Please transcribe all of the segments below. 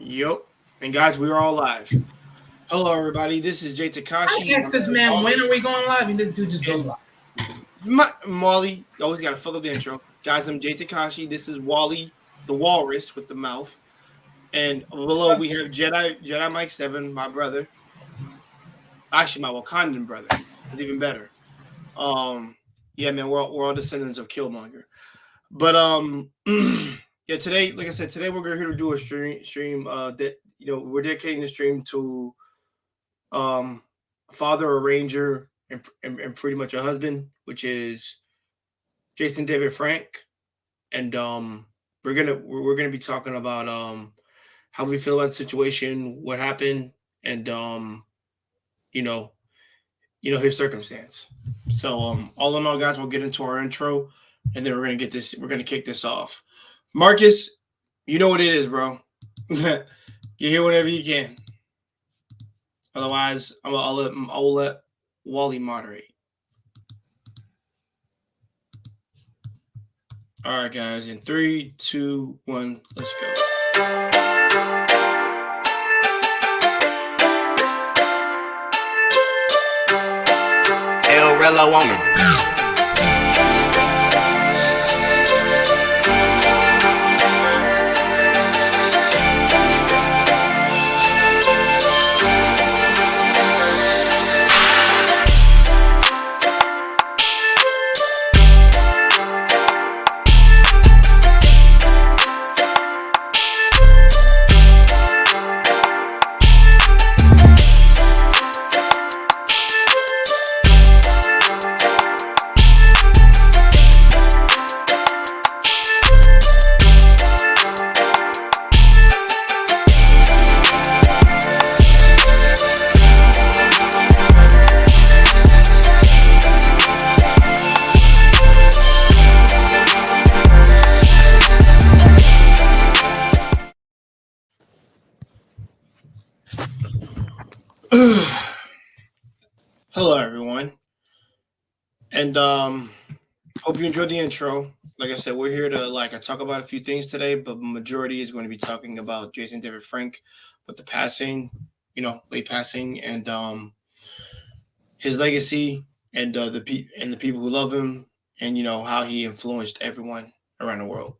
Yup. And guys, we are all live. Hello, everybody. This is Jay I Takashi. asked this man when are we going live, and this dude just goes And live. Molly, you always got to fill up the intro. Guys, I'm Jay Takashi. This is Wally, the walrus with the mouth. And below we have Jedi Mike 7, my brother. Actually, my Wakandan brother. It's even better. Yeah, man, we're all descendants of Killmonger. But yeah, today, like I said, today we're here to do a stream that we're dedicating the stream to um father, a ranger, and pretty much a husband, which is Jason David Frank. And we're gonna be talking about how we feel about the situation, what happened, and you know his circumstance. So all in all, guys, we'll get into our intro, and then we're gonna kick this off. Marcus, you know what it is, bro. Get here whenever you can. Otherwise, I'll let Wally moderate. All right, guys. In 3, 2, 1, let's go. El Relo woman. Hello, everyone, and hope you enjoyed the intro. Like I said, we're here to talk about a few things today, but majority is going to be talking about Jason David Frank with the passing, late passing, and his legacy, and the people who love him, and how he influenced everyone around the world.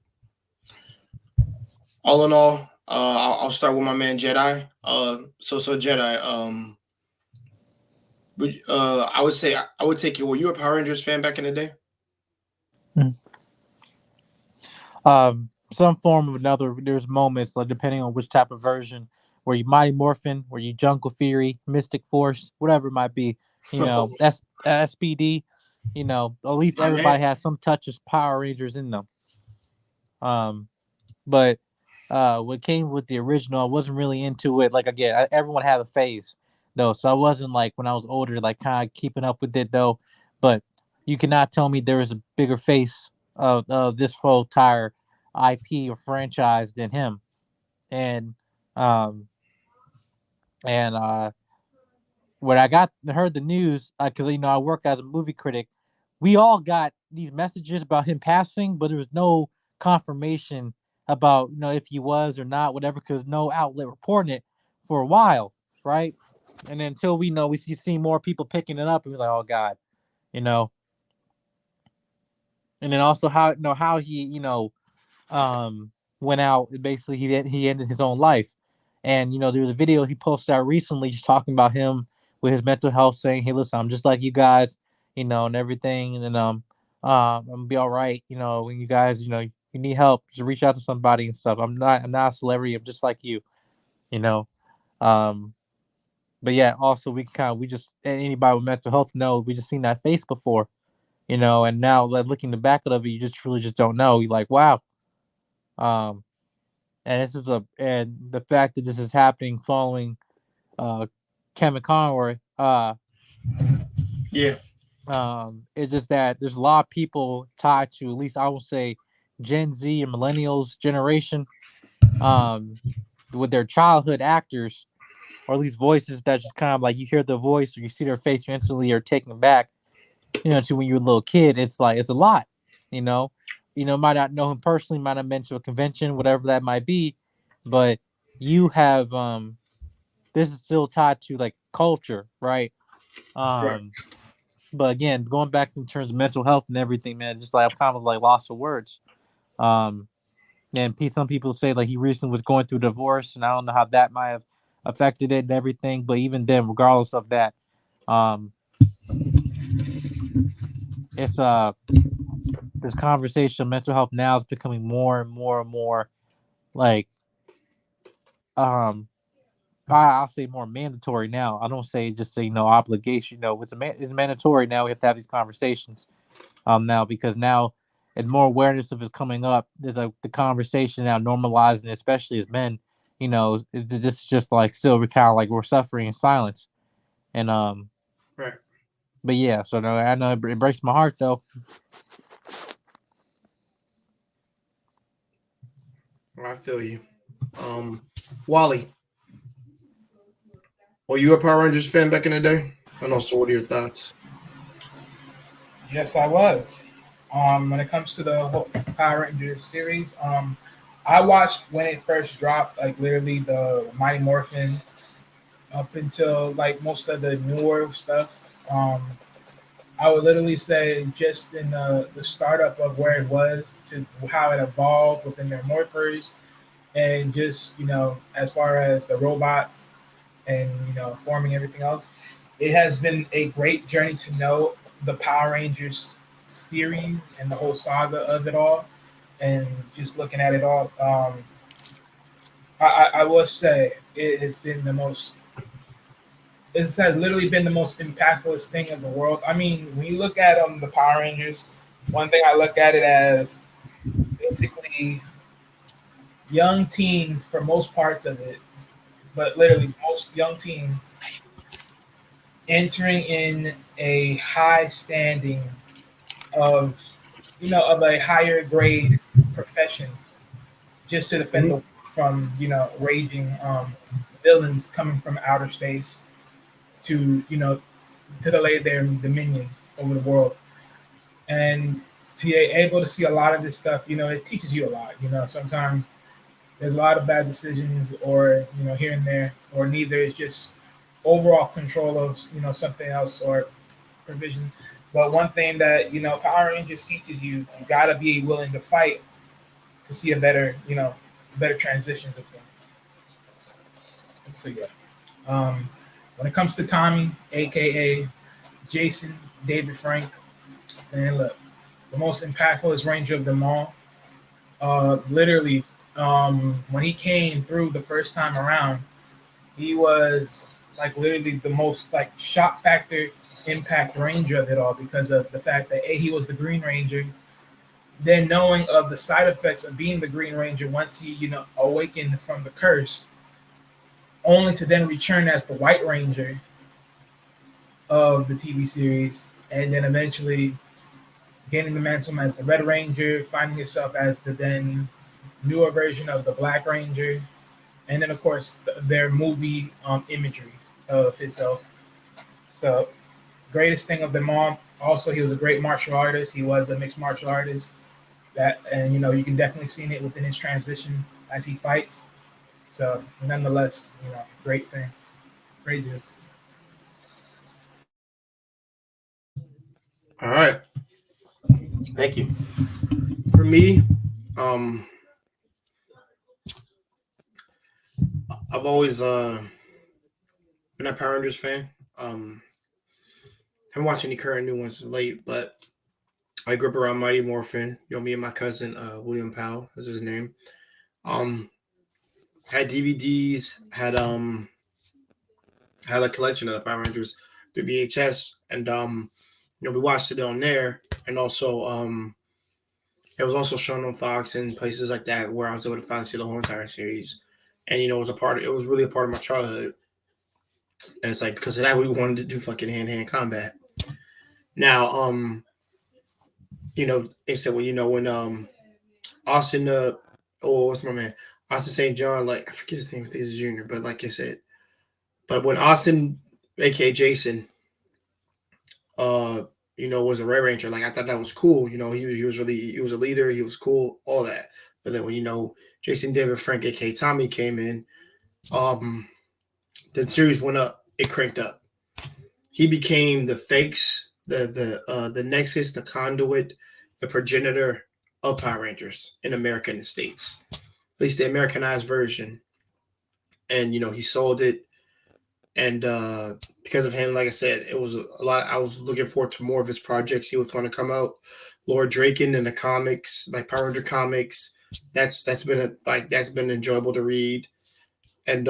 All in all, I'll start with my man Jedi. So Jedi. I would say I would take you. Were you a Power Rangers fan back in the day? Some form of another. There's moments, like depending on which type of version, where you Mighty Morphin, where you Jungle Fury, Mystic Force, whatever it might be. That's SPD. At least My man. everybody has some touch of Power Rangers in them. But what came with the original, I wasn't really into it. Like again, everyone had a phase though, so I wasn't like when I was older, like kind of keeping up with it though. But you cannot tell me there is a bigger face of this whole entire IP or franchise than him. And um and when I heard the news, because I work as a movie critic, we all got these messages about him passing, but there was no confirmation about if he was or not, whatever, because no outlet reporting it for a while, right? And then until we see more people picking it up, and we're like, oh God, you know. And then also how he went out. Basically, he ended his own life, and there was a video he posted out recently just talking about him with his mental health, saying, "Hey, listen, I'm just like you guys, and everything, and I'm gonna be all right. When you guys, you need help, just reach out to somebody and stuff. I'm not a celebrity. I'm just like you, you know." Um, but yeah, also we just anybody with mental health know we just seen that face before, and now like looking back of it, you just truly just don't know. You're like, wow. Um, and the fact that this is happening following Kevin Conroy, Yeah. it's just that there's a lot of people tied to, at least I will say, Gen Z and millennials generation, um, with their childhood actors, or at least voices that just kind of like you hear the voice or you see their face, you instantly are taken back, to when you were a little kid. It's like it's a lot, you know. Might not know him personally, might have been to a convention, whatever that might be, but you have this is still tied to like culture, right? Right. But again, going back in terms of mental health and everything, man, just like I'm kind of like lost for words. Um, and some people say like he recently was going through divorce, and I don't know how that might have affected it and everything. But even then, regardless of that, um, it's this conversation of mental health now is becoming more and more and more like um I'll say more mandatory now. I don't say just say obligation. It's mandatory now. We have to have these conversations now because now and more awareness of it coming up. There's like the conversation now normalizing, especially as men. This is just like still we kind of like we're suffering in silence. And Right. but yeah. So no, I know it breaks my heart though. I feel you. Wally, were you a Power Rangers fan back in the day? And also, what are your thoughts? Yes, I was. When it comes to the whole Power Rangers series, I watched when it first dropped, like literally the Mighty Morphin up until like most of the newer stuff. I would literally say just in the startup of where it was to how it evolved within their morphers and just as far as the robots and forming everything else, it has been a great journey to know the Power Rangers series and the whole saga of it all, and just looking at it all. I will say it has been the most. It's had literally been the most impactful thing in the world. I mean, when you look at the Power Rangers, one thing I look at it as basically young teens for most parts of it, but literally most young teens entering in a high standing of of a higher grade profession just to defend Mhm. the from raging villains coming from outer space to to lay their dominion over the world. And to be able to see a lot of this stuff, it teaches you a lot. Sometimes there's a lot of bad decisions, or here and there, or neither. It's just overall control of something else or provision. But one thing that Power Rangers teaches you, you gotta be willing to fight to see a better better transitions of things. So yeah. When it comes to Tommy, aka Jason David Frank, man, look, the most impactful is Ranger of them all. Literally, when he came through the first time around, he was like literally the most like shock factor impact Ranger of it all because of the fact that he was the Green Ranger. Then knowing of the side effects of being the Green Ranger once he awakened from the curse, only to then return as the White Ranger of the TV series, and then eventually gaining the mantle as the Red Ranger, finding himself as the then newer version of the Black Ranger, and then of course their movie imagery of himself. So greatest thing of them all. Also, he was a great martial artist. He was a mixed martial artist. That and you can definitely see it within his transition as he fights. So nonetheless, great thing, great dude. All right. Thank you. For me, um, I've always been a Power Rangers fan. Haven't watched any current new ones late, but I grew up around Mighty Morphin. Me and my cousin William Powell is his name. Um, had DVDs, had a collection of the Power Rangers through VHS, and we watched it on there, and also it was also shown on Fox and places like that where I was able to finally see the whole entire series, and it was really a part of my childhood, and it's like because of that we wanted to do fucking hand to hand combat. Now, they said when Austin what's my man Austin St. John, like I forget his name, I think he's a junior, but like I said, but when Austin, aka Jason, uh, was a Red Ranger. Like I thought that was cool. He was a leader. He was cool. All that. But then when Jason David Frank, aka Tommy, came in, the series went up. It cranked up. He became the fakes, the nexus, the conduit, the progenitor of Power Rangers in America and the States. At least the Americanized version. And he sold it. And because of him, like I said, it was a lot. I was looking forward to more of his projects. He was going to come out. Lord Draken in the comics, like Power Ranger comics. That's been enjoyable to read. And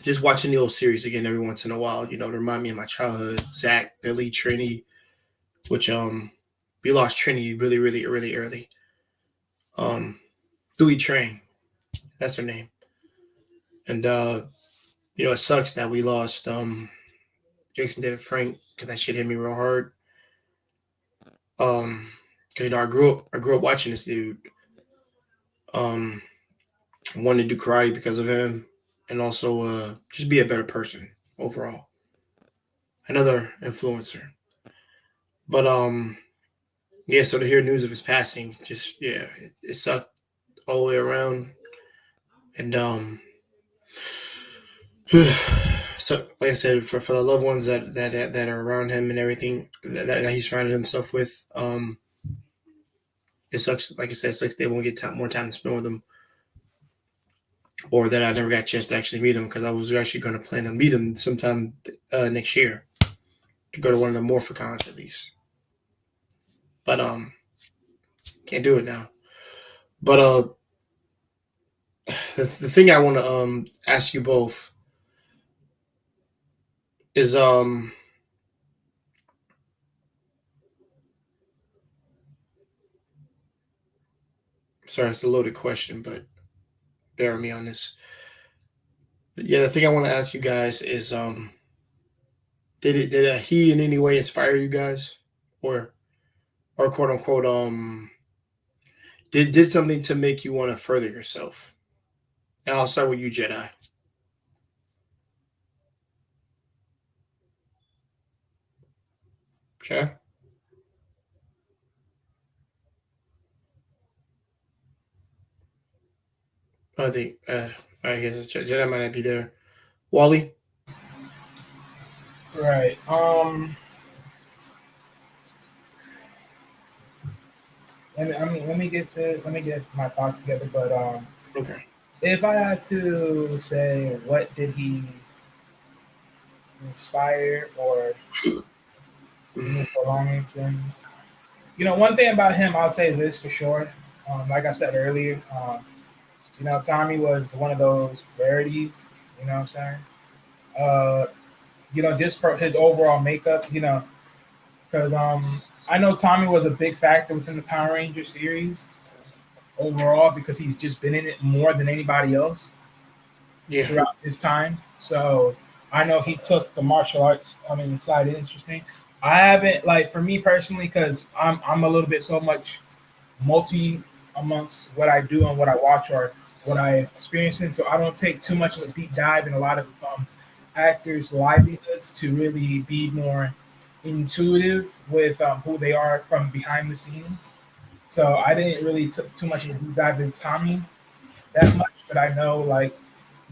just watching the old series again every once in a while, to remind me of my childhood. Zach, Billy, Trini, which we lost Trini really, really, really early. Louis Train, that's her name. And it sucks that we lost Jason David Frank because that shit hit me real hard. Because I grew up watching this dude. Wanted to do karate because of him, and also just be a better person overall. Another influencer. But yeah. So to hear news of his passing, just it sucked all the way around, and so like I said, for the loved ones that are around him and everything that he's surrounded himself with, it sucks. Like I said, it sucks they won't get more time to spend with him, or that I never got a chance to actually meet him because I was actually going to plan to meet him sometime next year to go to one of the Morphicons at least. But can't do it now. But the thing I want to ask you both is sorry, it's a loaded question, but bear with me on this. Yeah, the thing I want to ask you guys is did he in any way inspire you guys, or quote unquote did something to make you want to further yourself? And I'll start with you, Jedi. Okay. I think I guess Jedi might not be there. Wally. Right. Let me get my thoughts together. But Okay. if I had to say what did he inspire or belongings in, one thing about him, I'll say this for sure. Like I said earlier, Tommy was one of those rarities. You know what I'm saying? Just for his overall makeup, because I know Tommy was a big factor within the Power Ranger series overall because he's just been in it more than anybody else throughout his time. So I know he took the martial arts side interesting. I haven't, like, for me personally, because I'm a little bit so much multi amongst what I do and what I watch or what I experience in, so I don't take too much of a deep dive in a lot of actors' livelihoods to really be more intuitive with who they are from behind the scenes. So I didn't really took too much of a deep dive into Tommy that much, but I know, like,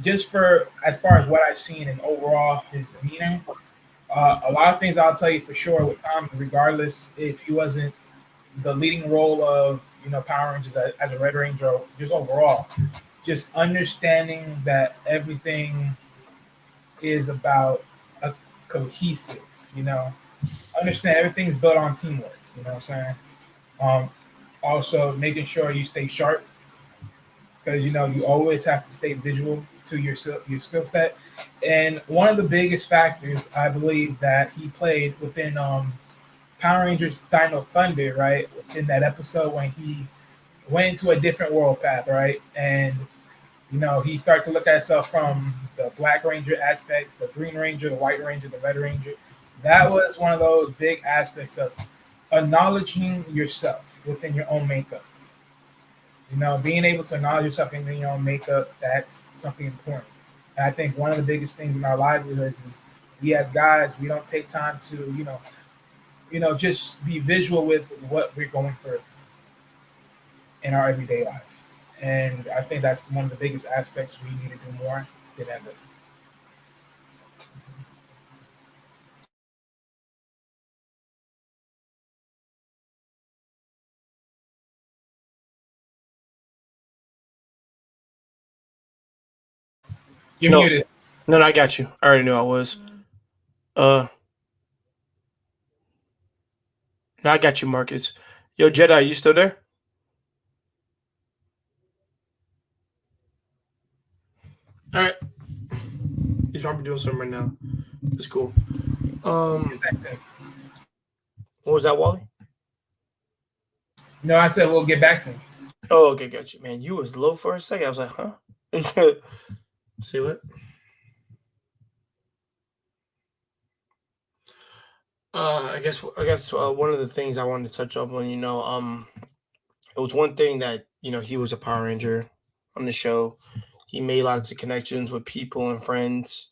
just for as far as what I've seen and overall his demeanor, a lot of things I'll tell you for sure with Tommy, regardless if he wasn't the leading role of Power Rangers as a Red Ranger, just overall, just understanding that everything is about a cohesive, understand everything's built on teamwork. You know what I'm saying? Also, making sure you stay sharp because you always have to stay visual to your skill set. And one of the biggest factors I believe that he played within Power Rangers Dino Thunder, right, in that episode when he went into a different world path, right, and he started to look at himself from the Black Ranger aspect, the Green Ranger, the White Ranger, the Red Ranger. That was one of those big aspects of acknowledging yourself within your own makeup. Being able to acknowledge yourself within your own makeup, that's something important. And I think one of the biggest things in our livelihoods is we as guys, we don't take time to, just be visual with what we're going through in our everyday life. And I think that's one of the biggest aspects we need to do more than ever. You're No, muted. no, I got you. I already knew I was. Uh, no, I got you, Marcus. Yo, Jedi, you still there? All right. He's probably doing something right now. That's cool. That's it. What was that, Wally? No, I said we'll get back to him. Oh, okay, got you, man. You was low for a second. I was like, huh? See what? I guess one of the things I wanted to touch up on, it was one thing that he was a Power Ranger on the show. He made lots of connections with people and friends,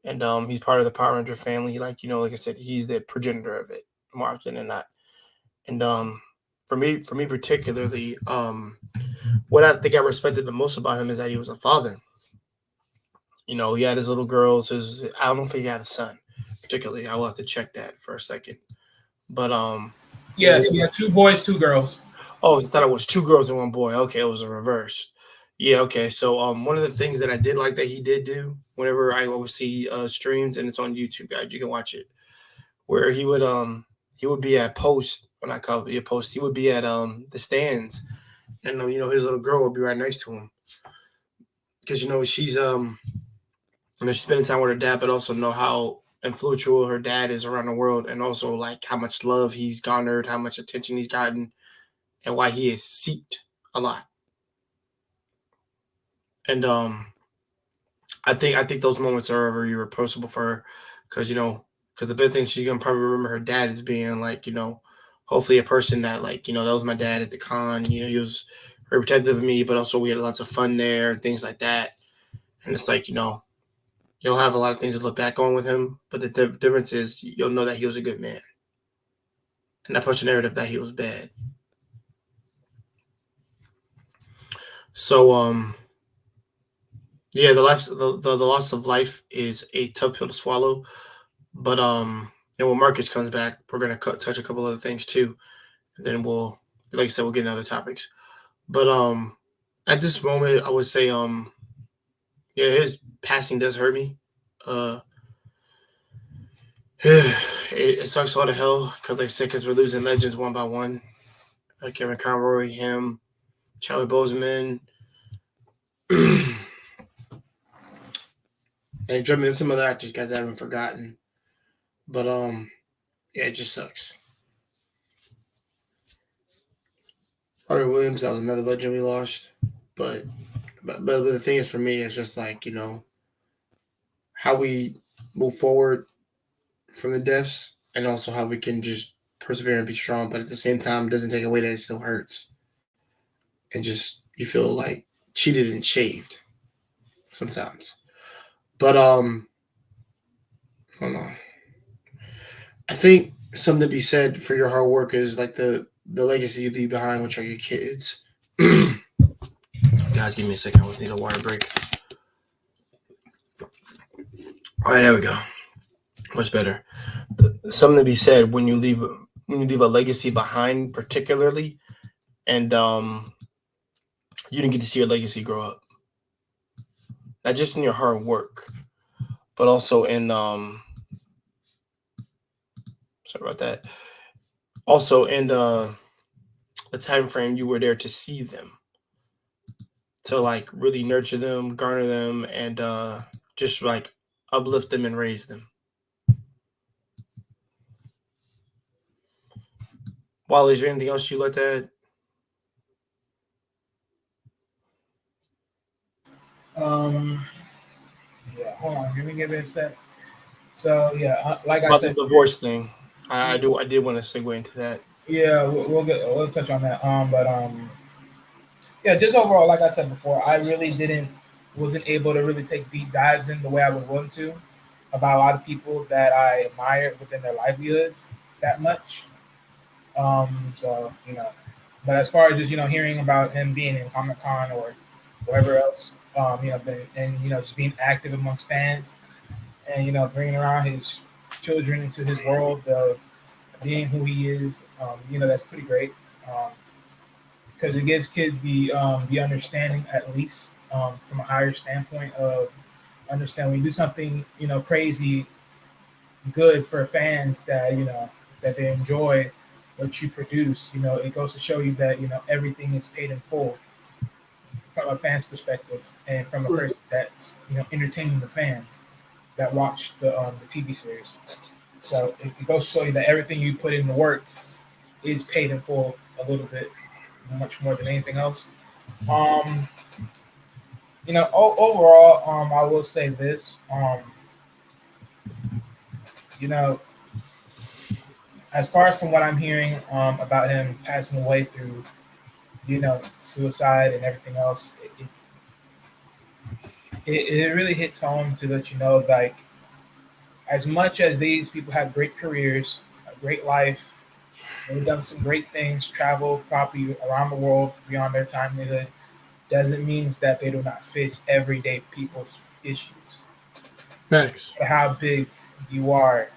and he's part of the Power Ranger family. Like I said, he's the progenitor of it more often than not. And for me particularly, what I think I respected the most about him is that he was a father. He had his little girls. I don't know if he had a son, particularly. I will have to check that for a second. But Yes, we have 2 boys, 2 girls. oh, I thought it was 2 girls and 1 boy. Okay, it was a reverse. Yeah, okay. So one of the things that I did like that he did do whenever I would see streams, and it's on YouTube, guys, you can watch it, where he would be at post when I call it a post, he would be at the stands, and his little girl would be right next to him because she's she's spending time with her dad, but also know how influential her dad is around the world, and also like how much love he's garnered, how much attention he's gotten, and why he is seeked a lot. And I think those moments are very irreplaceable for her, because the big thing she's gonna probably remember her dad as being like hopefully a person that that was my dad at the con. He was very protective of me, but also we had lots of fun there and things like that. And it's like you'll have a lot of things to look back on with him, but the difference is you'll know that he was a good man, and that puts a narrative that he was bad. So yeah, the loss of life is a tough pill to swallow. But when Marcus comes back, we're gonna touch a couple other things too, and then we'll, like I said, we'll get into other topics. But at this moment, I would say yeah, his passing does hurt me. Uh, it sucks all to hell because, like I said, because we're losing legends one by one. Kevin Conroy, him, Charlie Bozeman, and there's some other actors, guys, I haven't forgotten. But yeah, it just sucks. Harvey Williams, that was another legend we lost. But the thing is, for me, it's just like how we move forward from the deaths, and also how we can just persevere and be strong. But at the same time, it doesn't take away that it still hurts, and just you feel like cheated and shaved sometimes. But I don't know. I think something to be said for your hard work is like the legacy you leave behind, which are your kids. Guys, give me a second. I need a water break. All right, there we go. Much better. Something to be said when you leave a legacy behind, particularly, and you didn't get to see your legacy grow up. Not just in your hard work, but also in sorry about that. Also in the time frame you were there to see them, to like really nurture them, garner them, and just like uplift them and raise them. Wally, is there anything else you like to add? Yeah, hold on. Let me give it a sec. So yeah, like I About said, the divorce thing. I did want to segue into that. yeah, we'll touch on that. But yeah, just overall, like I said before, I really wasn't able to really take deep dives in the way I would want to about a lot of people that I admire within their livelihoods that much. So But as far as just hearing about him being in Comic Con or wherever else, and just being active amongst fans, and bringing around his children into his world of being who he is, that's pretty great. Because it gives kids the understanding, at least from a higher standpoint of understand when you do something crazy good for fans that that they enjoy what you produce. It goes to show you that everything is paid in full from a fan's perspective and from a person that's entertaining the fans that watch the TV series. So it goes to show you that everything you put in the work is paid in full a little bit, much more than anything else. Overall, I will say this. As far as from what I'm hearing about him passing away through, suicide and everything else, it really hits home to let you know, like, as much as these people have great careers, a great life, they've done some great things, travel probably around the world beyond their timelihood, doesn't mean that they do not face everyday people's issues. Thanks. How big you are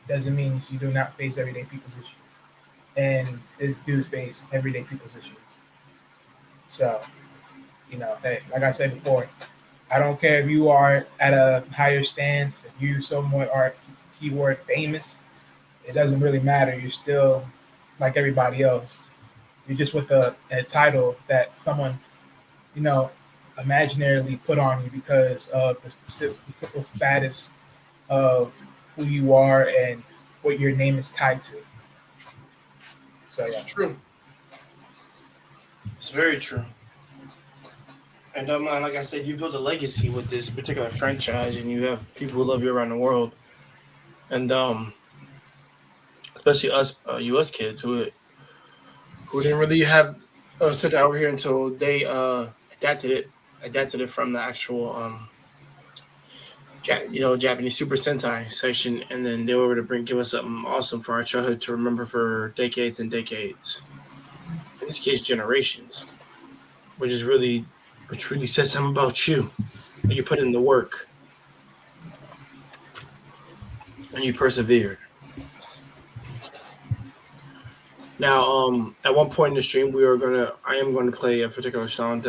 doesn't mean you do not face everyday people's issues. And this dude faced everyday people's issues. So, hey, like I said before, I don't care if you are at a higher stance, if you somewhat are keyword famous, it doesn't really matter. You're still like everybody else. You're just with a title that someone, imaginarily put on you because of the specific status of who you are and what your name is tied to. So, yeah. It's true. It's very true. And like I said, you built a legacy with this particular franchise, and you have people who love you around the world, and especially us U.S. kids who didn't really have sit out here until they adapted it from the actual Japanese Super Sentai section, and then they were able to give us something awesome for our childhood to remember for decades and decades. In this case, generations, which really says something about you. And you put in the work, and you persevered. Now, at one point in the stream, I am going to play a particular song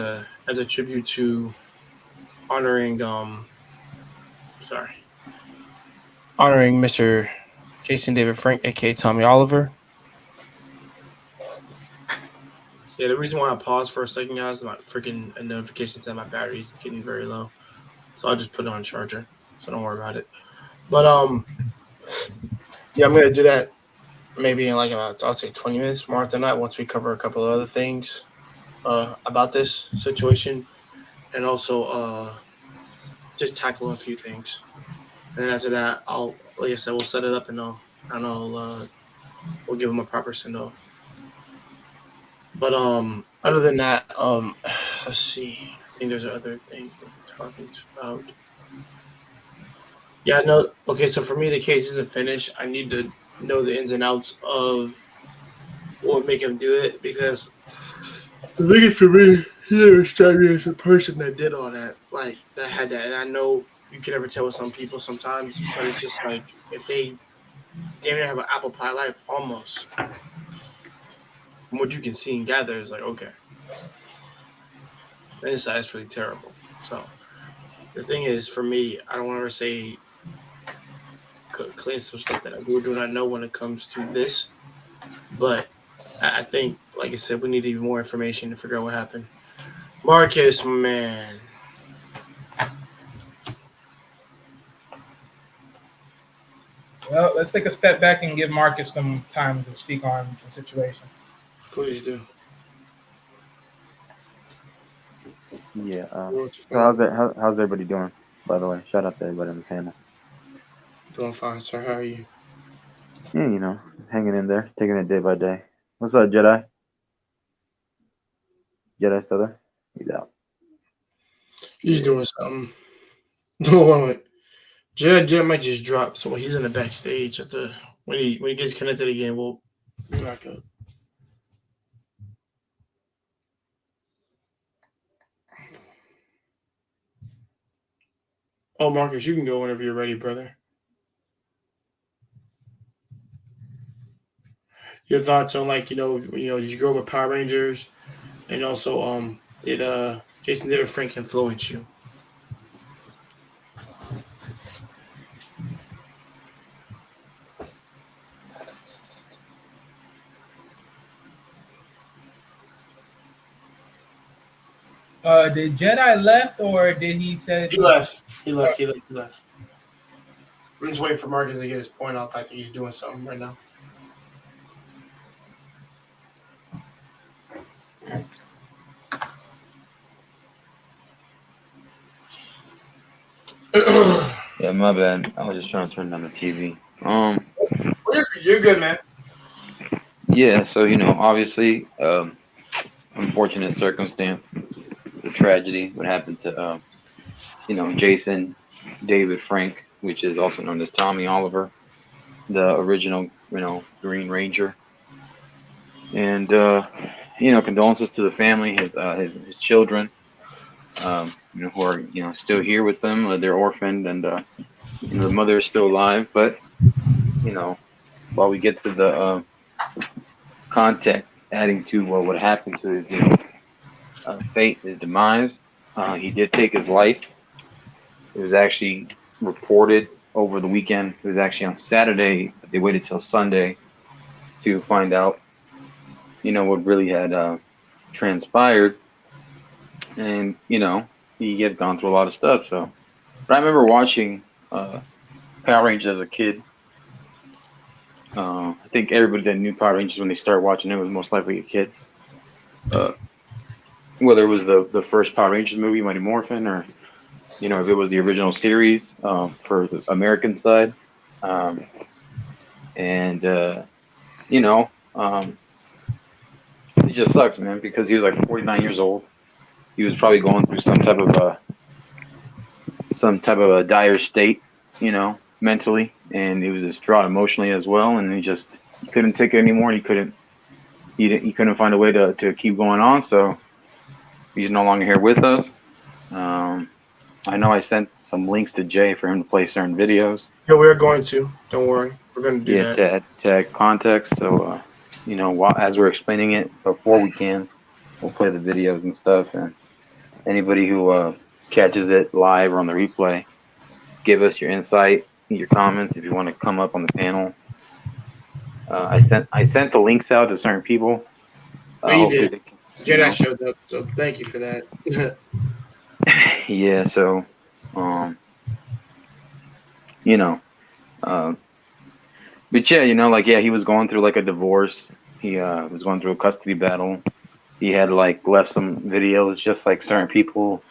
as a tribute to honoring Mr. Jason David Frank, aka Tommy Oliver. Yeah, the reason why I paused for a second, guys, is my freaking notifications that my battery's getting very low. So I'll just put it on charger. So don't worry about it. But yeah, I'm gonna do that maybe in like about, I'll say 20 minutes more than that, once we cover a couple of other things about this situation, and also just tackle a few things. And then after that, like I said, we'll set it up and we'll give them a proper send off. But other than that, let's see. I think there's other things we're talking about. Yeah, no. Okay, so for me, the case isn't finished. I need to know the ins and outs of what would make him do it, because the thing is, for me, he never struck me as a person that did all that, like that had that. And I know you can never tell with some people sometimes, but it's just like if they damn near have an apple pie life almost. From what you can see and gather, is like, okay, the inside is really terrible. So the thing is, for me, I don't want to ever say claim some stuff that I do not know when it comes to this, but I think, like I said, we need even more information to figure out what happened. Marcus, man. Well, let's take a step back and give Marcus some time to speak on the situation. Please do. Yeah. So how's everybody doing? By the way, shout out to everybody on the panel. Doing fine, sir. How are you? Yeah, hanging in there, taking it day by day. What's up, Jedi? Jedi still there? He's out. He's doing something. No, Jedi might just drop. So he's in the backstage when he gets connected again, we'll be back up. Oh, Marcus, you can go whenever you're ready, brother. Your thoughts on did you grow up with Power Rangers, and also did Jason David Frank influence you? Did Jedi left or did he say He left. He left. We're just waiting for Marcus to get his point up. I think he's doing something right now. Yeah, my bad. I was just trying to turn down the TV. You're good, man. Yeah, so obviously, unfortunate circumstance, the tragedy, what happened to Jason David Frank, which is also known as Tommy Oliver, the original Green Ranger. And condolences to the family, his children, who are still here with them. They're orphaned, and the mother is still alive. But while we get to the context, adding to what happened to his fate, his demise, he did take his life. It was actually reported over the weekend. It was actually on Saturday. They waited till Sunday to find out, what really had transpired. And, he had gone through a lot of stuff. So, but I remember watching Power Rangers as a kid. I think everybody that knew Power Rangers when they started watching it was most likely a kid. Whether it was the first Power Rangers movie, Mighty Morphin, or if it was the original series for the American side. It just sucks, man, because he was like 49 years old. He was probably going through some type of a dire state, mentally, and he was distraught emotionally as well. And he couldn't take it anymore. And he couldn't find a way to keep going on. So he's no longer here with us. I know I sent some links to Jay for him to play certain videos. Yeah, we're going to. Don't worry. We're going to do that. To add context. So, as we're explaining it before we can, we'll play the videos and stuff. And anybody who catches it live or on the replay, give us your insight, your comments if you want to come up on the panel. I sent the links out to certain people. You did. Jedi showed up, so thank you for that. Yeah, so, but yeah, he was going through like a divorce. He was going through a custody battle. He had left some videos, just like certain people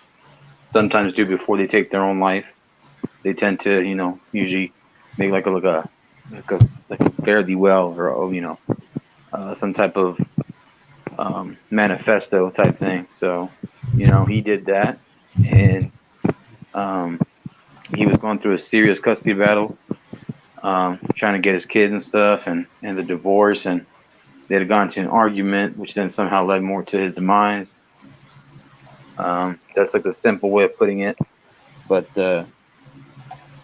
sometimes do before they take their own life. They tend to, usually make like a fare thee well, or some type of manifesto type thing. So, he did that, and he was going through a serious custody battle, trying to get his kids and stuff, and the divorce, and they had gone to an argument, which then somehow led more to his demise. That's like the simple way of putting it, but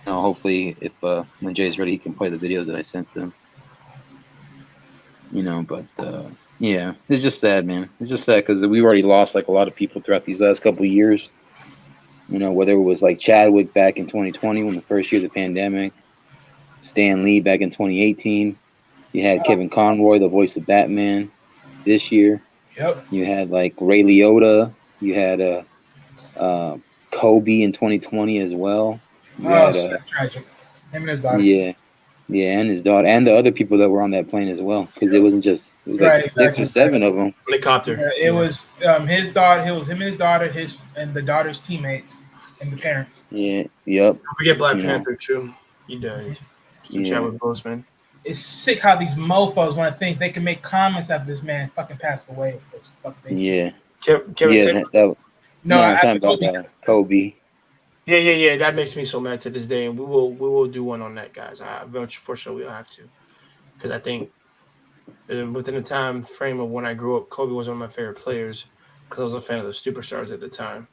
hopefully, if when Jay's ready, he can play the videos that I sent them. But yeah, it's just sad, man. It's just sad because we've already lost like a lot of people throughout these last couple of years. Whether it was like Chadwick back in 2020 when the first year of the pandemic, Stan Lee back in 2018. You had Kevin Conroy, the voice of Batman, this year. Yep. You had like Ray Liotta. You had Kobe in 2020 as well. That's tragic. Him and his daughter. Yeah, and his daughter, and the other people that were on that plane as well, because it wasn't just like 6 or 7 of them. Helicopter. It was his daughter. It was him and his daughter, and the daughter's teammates and the parents. Yeah. Yep. Don't forget Black Panther too. He died. Some Chadwick Boseman. It's sick how these mofos want to think they can make comments after this man fucking passed away. It's fucking Yeah. Kevin I'm talking about Kobe. Yeah. That makes me so mad to this day, and we will do one on that, guys. For sure we'll have to, because I think within the time frame of when I grew up, Kobe was one of my favorite players because I was a fan of the superstars at the time.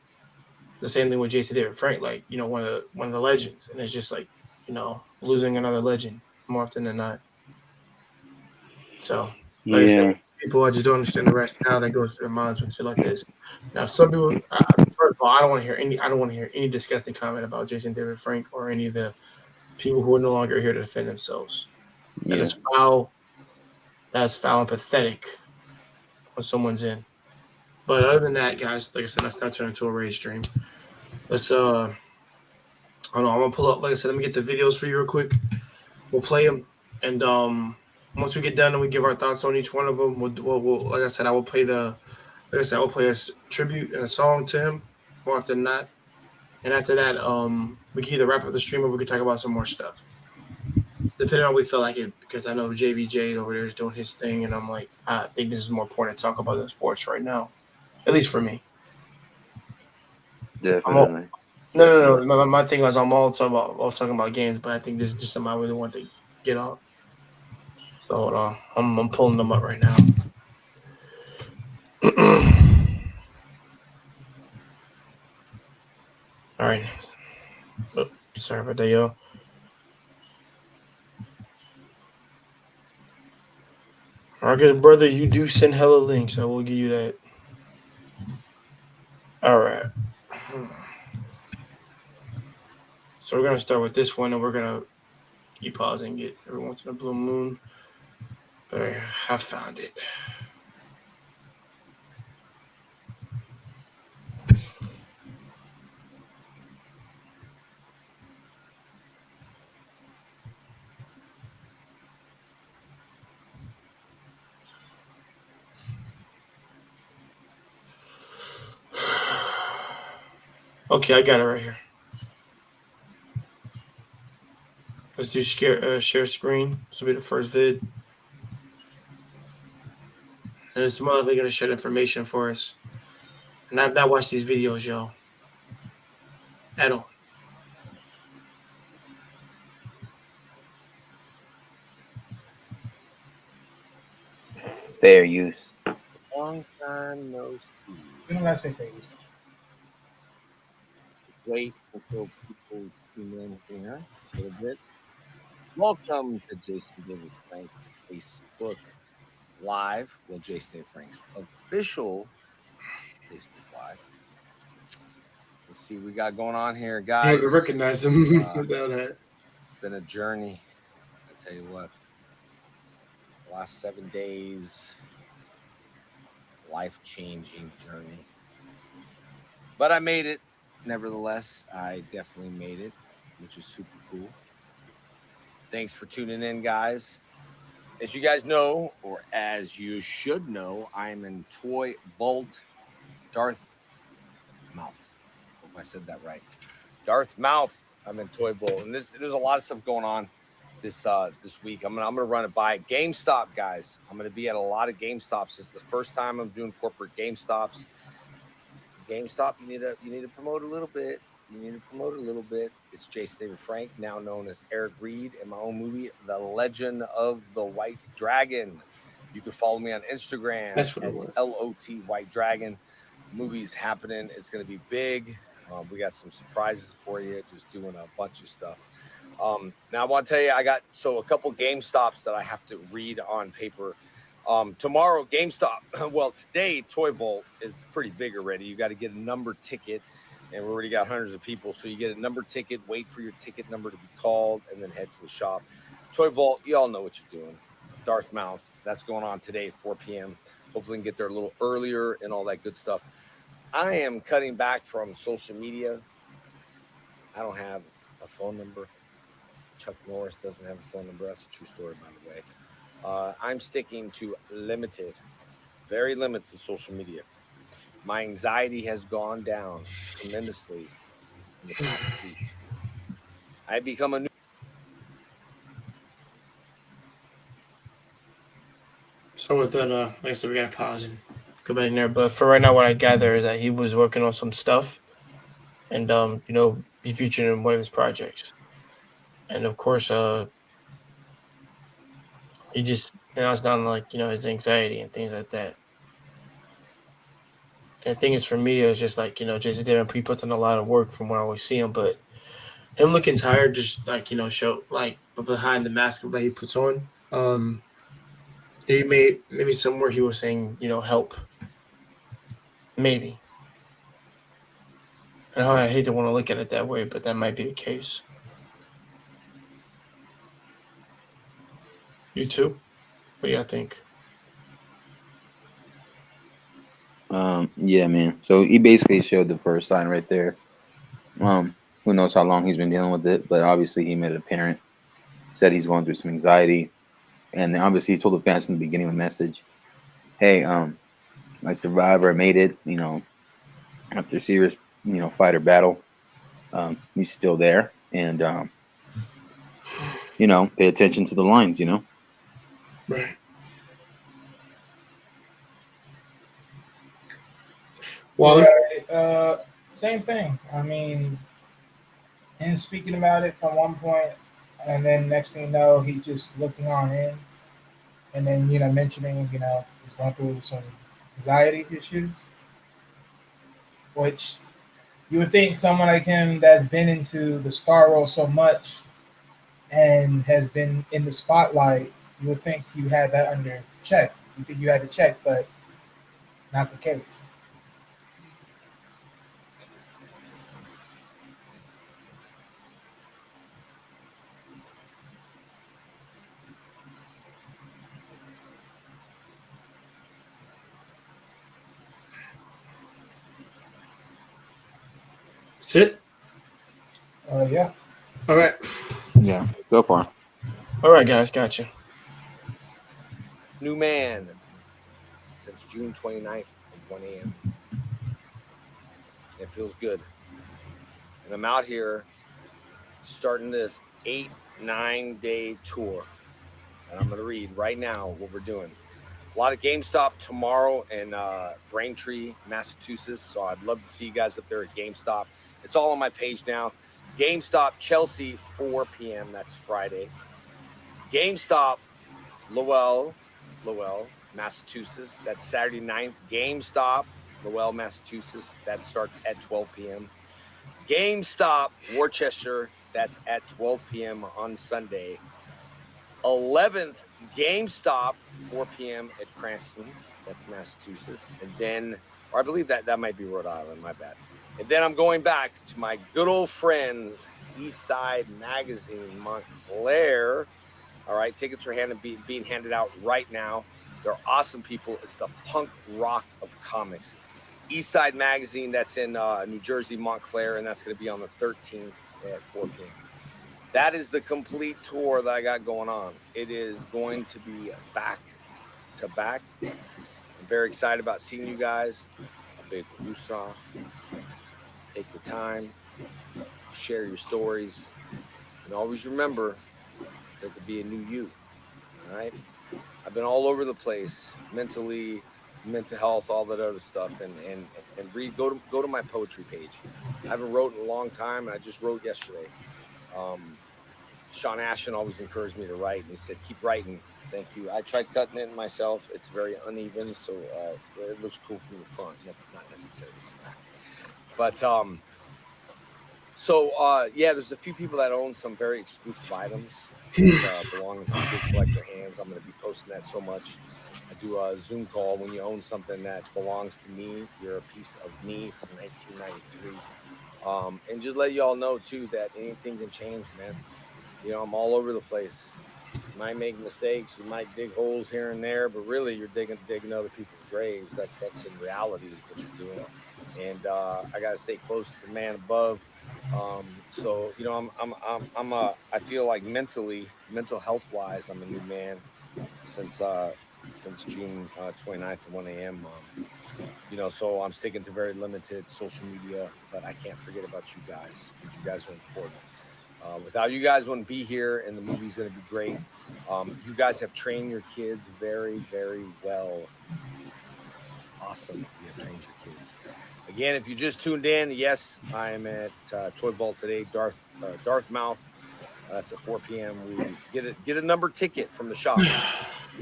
the same thing with Jason David Frank, like one of the legends, and it's just like losing another legend more often than not. So, like I said, Yeah. people I just don't understand the rationale that goes through their minds when shit like this. Now, some people, first of all, I don't want to hear any disgusting comment about Jason David Frank or any of the people who are no longer here to defend themselves. That Yeah. is foul. That's foul and pathetic when someone's in. But other than that, guys, like I said, let's not turn into a rage stream. Let's I don't know. I'm gonna pull up. Like I said, let me get the videos for you real quick. We'll play them, and once we get done and we give our thoughts on each one of them, we'll like I said, I will play I will play a tribute and a song to him more often than not. And after that, we can either wrap up the stream or we can talk about some more stuff. Depending on what we feel like it, because I know JBJ over there is doing his thing, and I'm like, I think this is more important to talk about than sports right now, at least for me. Definitely. No. My thing was I was talking about games, but I think this is just something I really want to get off. So hold on, I'm pulling them up right now. All right. Oh, sorry about that, y'all. All right, good brother, you do send hella links. I will give you that. All right. So we're gonna start with this one, and we're gonna keep pausing it every once in a blue moon. But I found it. Okay, I got it right here. Let's do share screen. This will be the first vid. And it's more likely going to share information for us. And I've not watched these videos, y'all. At all. Fair use. Long time no see. You don't gotta say favors. Wait until people tune in here a little bit. Welcome to Jason David Frank Facebook Live. Well, Jason David Frank's official Facebook Live. Let's see what we got going on here, I guys. don't recognize them without that. It's been a journey. I tell you what. The last 7 days, life-changing journey. But I made it. Nevertheless, I definitely made it, which is super cool. Thanks for tuning in, guys. As you guys know, or as you should know, I'm in Toy Bolt Darth Mouth. Hope I said that right. Darth Mouth. I'm in Toy Bolt, and there's a lot of stuff going on this week. I'm gonna run it by GameStop, guys. I'm gonna be at a lot of GameStops. This is the first time I'm doing corporate GameStops. GameStop, you need to promote a little bit. It's Jason David Frank, now known as Eric Reed, in my own movie, The Legend of the White Dragon. You can follow me on Instagram. That's what it was. LOT White Dragon. Movie's happening. It's going to be big. We got some surprises for you, just doing a bunch of stuff. Now, I want to tell you, I got a couple GameStops that I have to read on paper. Tomorrow, GameStop. Well, today, Toy Bolt is pretty big already. You got to get a number ticket, and we already got hundreds of people. So you get a number ticket, wait for your ticket number to be called, and then head to the shop. Toy Bolt, you all know what you're doing. Darth Mouth, that's going on today, 4 p.m. Hopefully, we can get there a little earlier and all that good stuff. I am cutting back from social media. I don't have a phone number. Chuck Norris doesn't have a phone number. That's a true story, by the way. I'm sticking to very limited social media. My anxiety has gone down tremendously in the past week. I become a new. So with that, like I said, we got to pause and go back in there. But for right now, what I gather is that he was working on some stuff and, be featured in one of his projects. And of course, he just it's down like his anxiety and things like that. And the thing is, for me, it's just like, Jason David, he puts in a lot of work from where I always see him, but him looking tired, just like, show like behind the mask that he puts on. He made maybe somewhere he was saying, help. Maybe. And I hate to want to look at it that way, but that might be the case. You too? What do you think? Yeah, man. So he basically showed the first sign right there. Who knows how long he's been dealing with it, but obviously he made it apparent. Said he's going through some anxiety, and then obviously he told the fans in the beginning of the message, "Hey, I survived or I made it. After a serious, fight or battle, he's still there, and pay attention to the lines. Right. Well, Same thing. I mean, him speaking about it from one point, and then next thing you know, he just looking on in, and then mentioning he's going through some anxiety issues, which you would think someone like him that's been into the star role so much and has been in the spotlight, you would think you had that under check. You think you had to check, but not the case. sit. Yeah. All right. Yeah, so far. All right, guys. Gotcha. New man since June 29th at 1 a.m. It feels good. And I'm out here starting this 8-9 day tour. And I'm going to read right now what we're doing. A lot of GameStop tomorrow in Braintree, Massachusetts. So I'd love to see you guys up there at GameStop. It's all on my page now. GameStop Chelsea, 4 p.m. That's Friday. GameStop Lowell, Massachusetts. That's Saturday 9th. GameStop Lowell, Massachusetts. That starts at 12 p.m. GameStop Worcester. That's at 12 p.m. on Sunday. 11th, GameStop, 4 p.m. at Cranston. That's Massachusetts. And then, or I believe that might be Rhode Island, my bad. And then I'm going back to my good old friends, Eastside Magazine, Montclair. All right, tickets are being handed out right now. They're awesome people. It's the punk rock of comics. Eastside Magazine, that's in New Jersey, Montclair, and that's going to be on the 13th at 4 p.m. That is the complete tour that I got going on. It is going to be back to back. I'm very excited about seeing you guys. A big woosah. Take your time. Share your stories. And always remember there could be a new you. All right? I've been all over the place, mentally, mental health, all that other stuff, and read. Go to my poetry page. I haven't wrote in a long time. I just wrote yesterday. Sean Ashton always encouraged me to write, and he said, "Keep writing." Thank you. I tried cutting it myself. It's very uneven, so it looks cool from the front, not necessarily from the back. But yeah, there's a few people that own some very exclusive items that belong to big collector hands. I'm going to be posting that so much. I do a Zoom call. When you own something that belongs to me, you're a piece of me from 1993. And just let you all know too that anything can change, man. I'm all over the place. You might make mistakes. You might dig holes here and there, but really you're digging other people's graves. That's in reality is what you're doing. And I got to stay close to the man above. So I feel like mental health wise, I'm a new man since June 29th at 1 a.m. So I'm sticking to very limited social media, but I can't forget about you guys because you guys are important. Without you guys wouldn't be here, and the movie's going to be great. You guys have trained your kids very, very well. Awesome. You have trained your kids. Again, if you just tuned in, yes, I am at Toy Vault today, Dartmouth. That's at 4 p.m. We get a number ticket from the shop.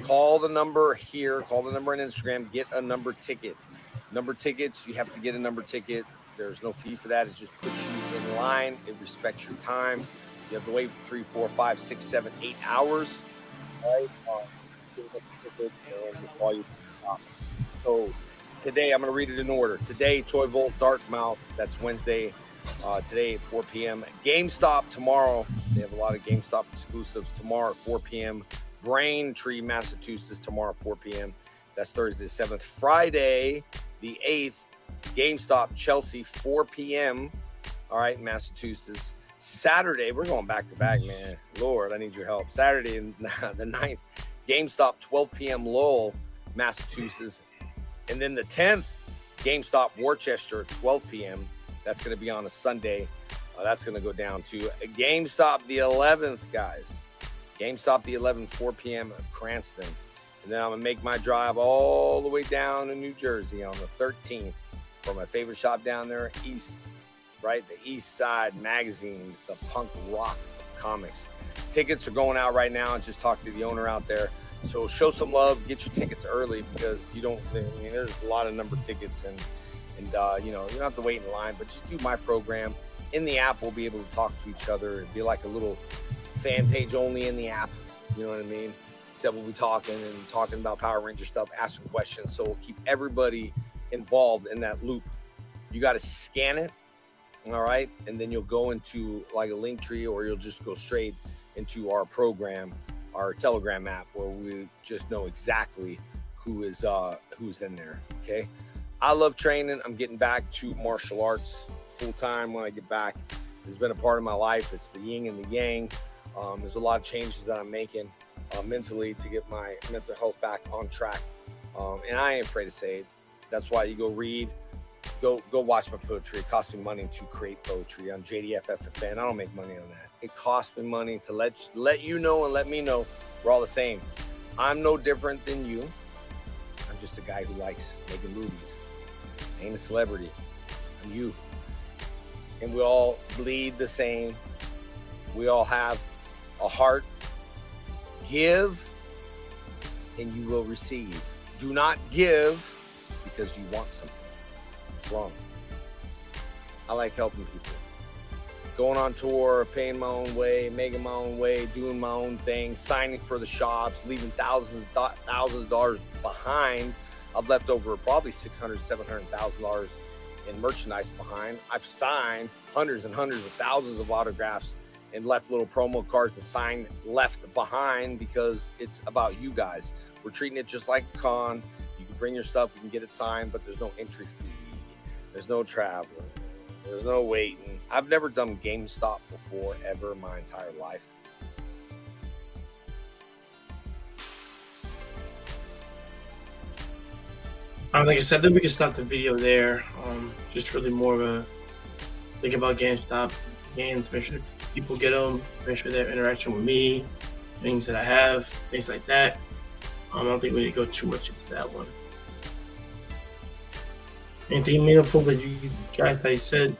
Call the number here. Call the number on Instagram. Get a number ticket. Number tickets, you have to get a number ticket. There's no fee for that. It just puts you in line. It respects your time. You have to wait 3, 4, 5, 6, 7, 8 hours. All right. Get a ticket and just while you stop. So today, I'm going to read it in order. Today, Toy Volt Dartmouth. That's Wednesday. Today at 4 p.m. GameStop tomorrow. They have a lot of GameStop exclusives tomorrow at 4 p.m. Braintree, Massachusetts tomorrow at 4 p.m. That's Thursday the 7th. Friday the 8th, GameStop Chelsea 4 p.m. All right, Massachusetts. Saturday, we're going back to back, man. Lord, I need your help. Saturday the 9th, GameStop 12 p.m. Lowell, Massachusetts. And then the 10th, GameStop Worcester 12 p.m. That's going to be on a Sunday. That's going to go down to GameStop the 11th, guys. GameStop the 11th, 4 p.m. at Cranston. And then I'm going to make my drive all the way down to New Jersey on the 13th for my favorite shop down there, East, right? The East Side Magazines, the punk rock comics. Tickets are going out right now. I just talked to the owner out there. So show some love, get your tickets early because there's a lot of number tickets and you don't have to wait in line, but just do my program. In the app, we'll be able to talk to each other. It'd be like a little fan page only in the app. You know what I mean? Except we'll be talking about Power Ranger stuff, asking questions. So we'll keep everybody involved in that loop. You got to scan it, all right? And then you'll go into like a link tree or you'll just go straight into our program, our Telegram app, where we just know exactly who's in there, okay? I love training. I'm getting back to martial arts full time when I get back. It's been a part of my life. It's the yin and the yang. There's a lot of changes that I'm making mentally to get my mental health back on track. And I ain't afraid to say it. That's why you go read, go watch my poetry. It costs me money to create poetry on JDFFFN. I don't make money on that. It costs me money to let you know and let me know we're all the same. I'm no different than you. I'm just a guy who likes making movies. I ain't a celebrity. I'm you. And we all bleed the same. We all have a heart. Give and you will receive. Do not give because you want something. It's wrong. I like helping people. Going on tour, paying my own way, making my own way, doing my own thing, signing for the shops, leaving thousands of dollars behind. I've left over probably $600,000, $700,000 in merchandise behind. I've signed hundreds and hundreds of thousands of autographs and left little promo cards to sign left behind because it's about you guys. We're treating it just like a con. You can bring your stuff, you can get it signed, but there's no entry fee. There's no travel. There's no waiting. I've never done GameStop before, ever in my entire life. Like I said, then we can stop the video there. Just really more of a think about GameStop games, make sure people get them, make sure their interaction with me, things that I have, things like that. I don't think we need to go too much into that one. Anything meaningful that you guys that you said?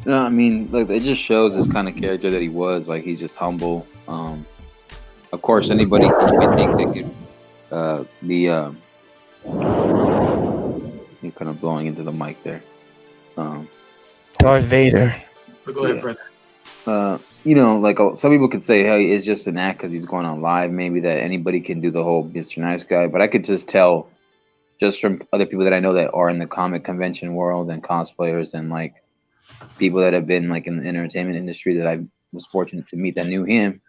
No, I mean, like it just shows this kind of character that he was. Like he's just humble. Of course, anybody can think they could be you're kind of blowing into the mic there. Darth Vader. But go ahead, brother. Like some people could say, hey, it's just an act because he's going on live. Maybe that anybody can do the whole Mr. Nice Guy, but I could just tell, just from other people that I know that are in the comic convention world and cosplayers and like people that have been like in the entertainment industry that I was fortunate to meet that knew him,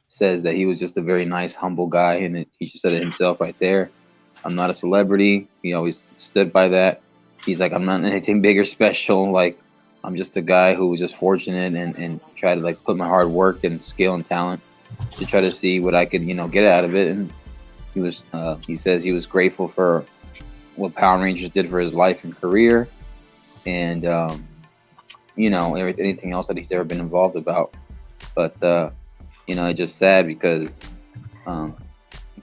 says that he was just a very nice, humble guy, and he just said it himself right there. I'm not a celebrity. He always stood by that. He's like, I'm not anything big or special. Like, I'm just a guy who was just fortunate and try to like put my hard work and skill and talent to try to see what I could, get out of it. And he says he was grateful for what Power Rangers did for his life and career, and anything else that he's ever been involved about. But it's just sad because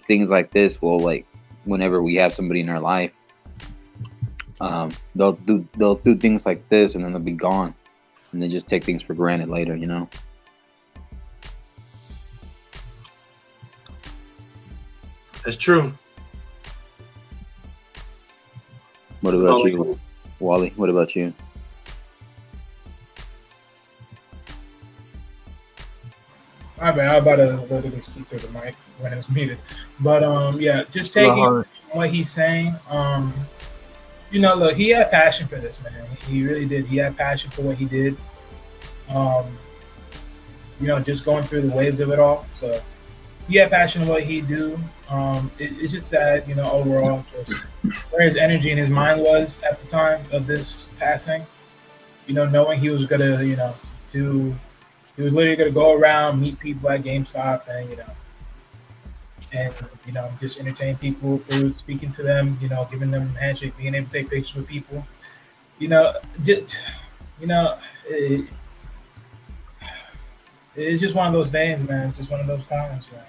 things like this will, like, whenever we have somebody in our life, they'll do things like this and then they'll be gone, and they just take things for granted later. That's true. What about you, Wally? What about you? My bad. I was about to literally speak through the mic when it was muted. But yeah, just taking what he's saying. Look, he had passion for this, man. He really did. He had passion for what he did. Just going through the waves of it all. So he had passion for what he do. It's just that, overall, just where his energy and his mind was at the time of this passing. Knowing he was gonna, he was literally gonna go around, meet people at GameStop, and just entertain people through speaking to them, giving them a handshake, being able to take pictures with people. It's just one of those days, man. It's just one of those times, man.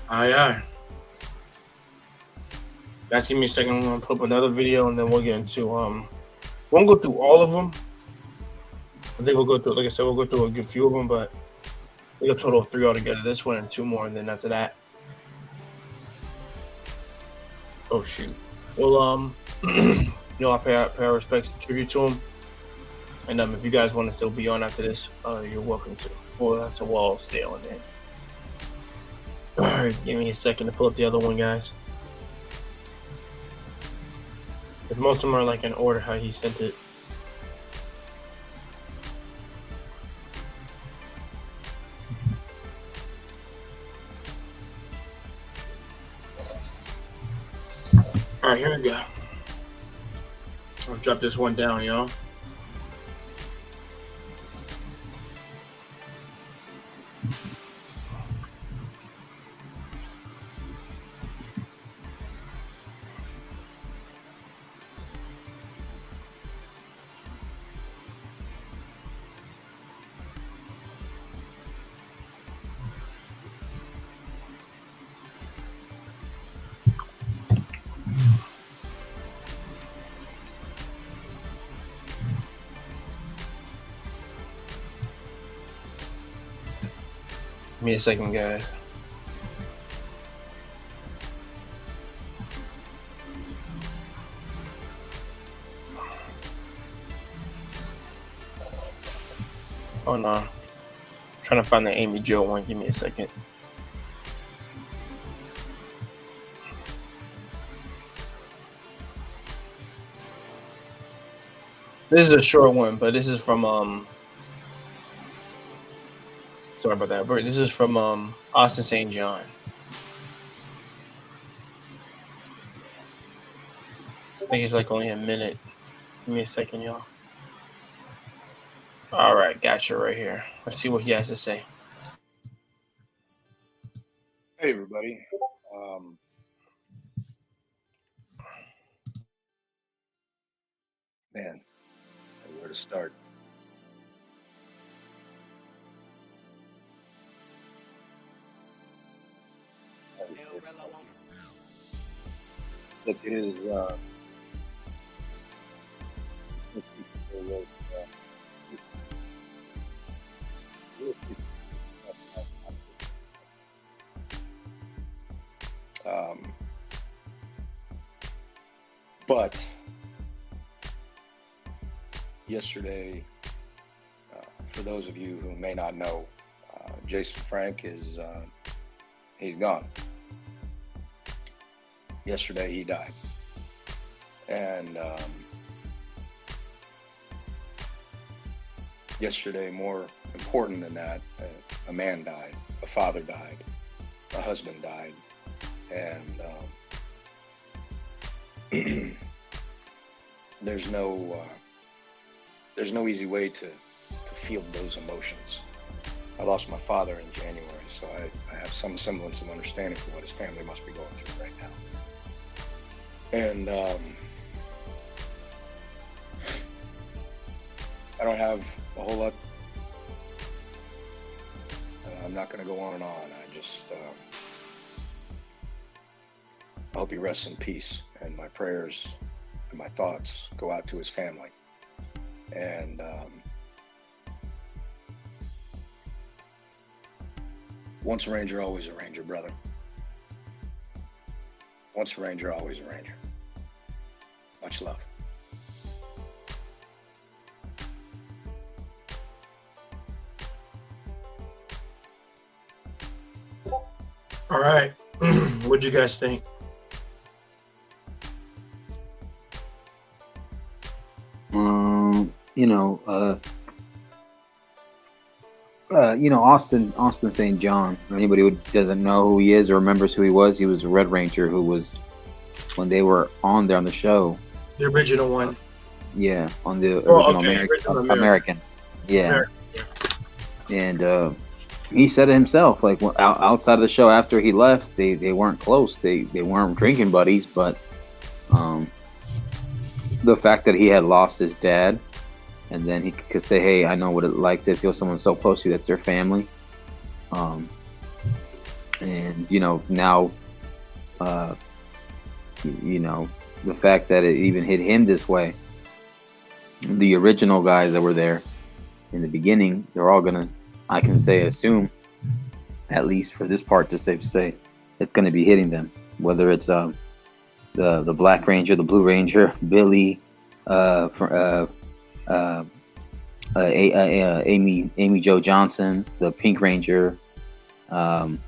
Aye. Guys, give me a second. I'm gonna put up another video, and then we'll get into won't go through all of them. I think we'll go through, like I said, we'll go through a good few of them, but we'll a total of 3 altogether. This one and 2 more, and then after that, oh shoot. Well, I pay our respects and tribute to him. And if you guys want to still be on after this, you're welcome to. Well, that's a wall stay on there. All right, give me a second to pull up the other one, guys. Because most of them are like in order how he sent it. All right, here we go. I'll drop this one down, y'all. Give me a second, guys. Oh no. I'm trying to find the Amy Jo one. Give me a second. This is a short one, but this is from sorry about that, but this is from Austin St. John. I think it's like only a minute. Give me a second, y'all. All right, gotcha right here. Let's see what he has to say. Hey, everybody. Man, where to start? Look, it is but yesterday, for those of you who may not know, Jason Frank is he's gone. Yesterday he died, and yesterday, more important than that, a man died, a father died, a husband died, and there's no easy way to feel those emotions. I lost my father in January, so I have some semblance of understanding for what his family must be going through right now. And I don't have a whole lot. I'm not going to go on and on. I just I hope he rests in peace, and my prayers and my thoughts go out to his family. And once a Ranger, always a Ranger, brother. Once a Ranger, always a Ranger. Much love. All right. What'd you guys think? Austin St. John. Anybody who doesn't know who he is or remembers who he was a Red Ranger who was, when they were on there on the show. The original one. Yeah, on the original American. Yeah. American, And he said it himself, like outside of the show after he left, they weren't close. They weren't drinking buddies, but the fact that he had lost his dad, and then he could say, hey, I know what it's like to feel someone so close to you that's their family. And, now, the fact that it even hit him this way, the original guys that were there in the beginning, they're all going to, I can assume, at least for this part, to say, it's going to be hitting them. Whether it's the Black Ranger, the Blue Ranger, Billy, Amy Jo Johnson, the Pink Ranger, and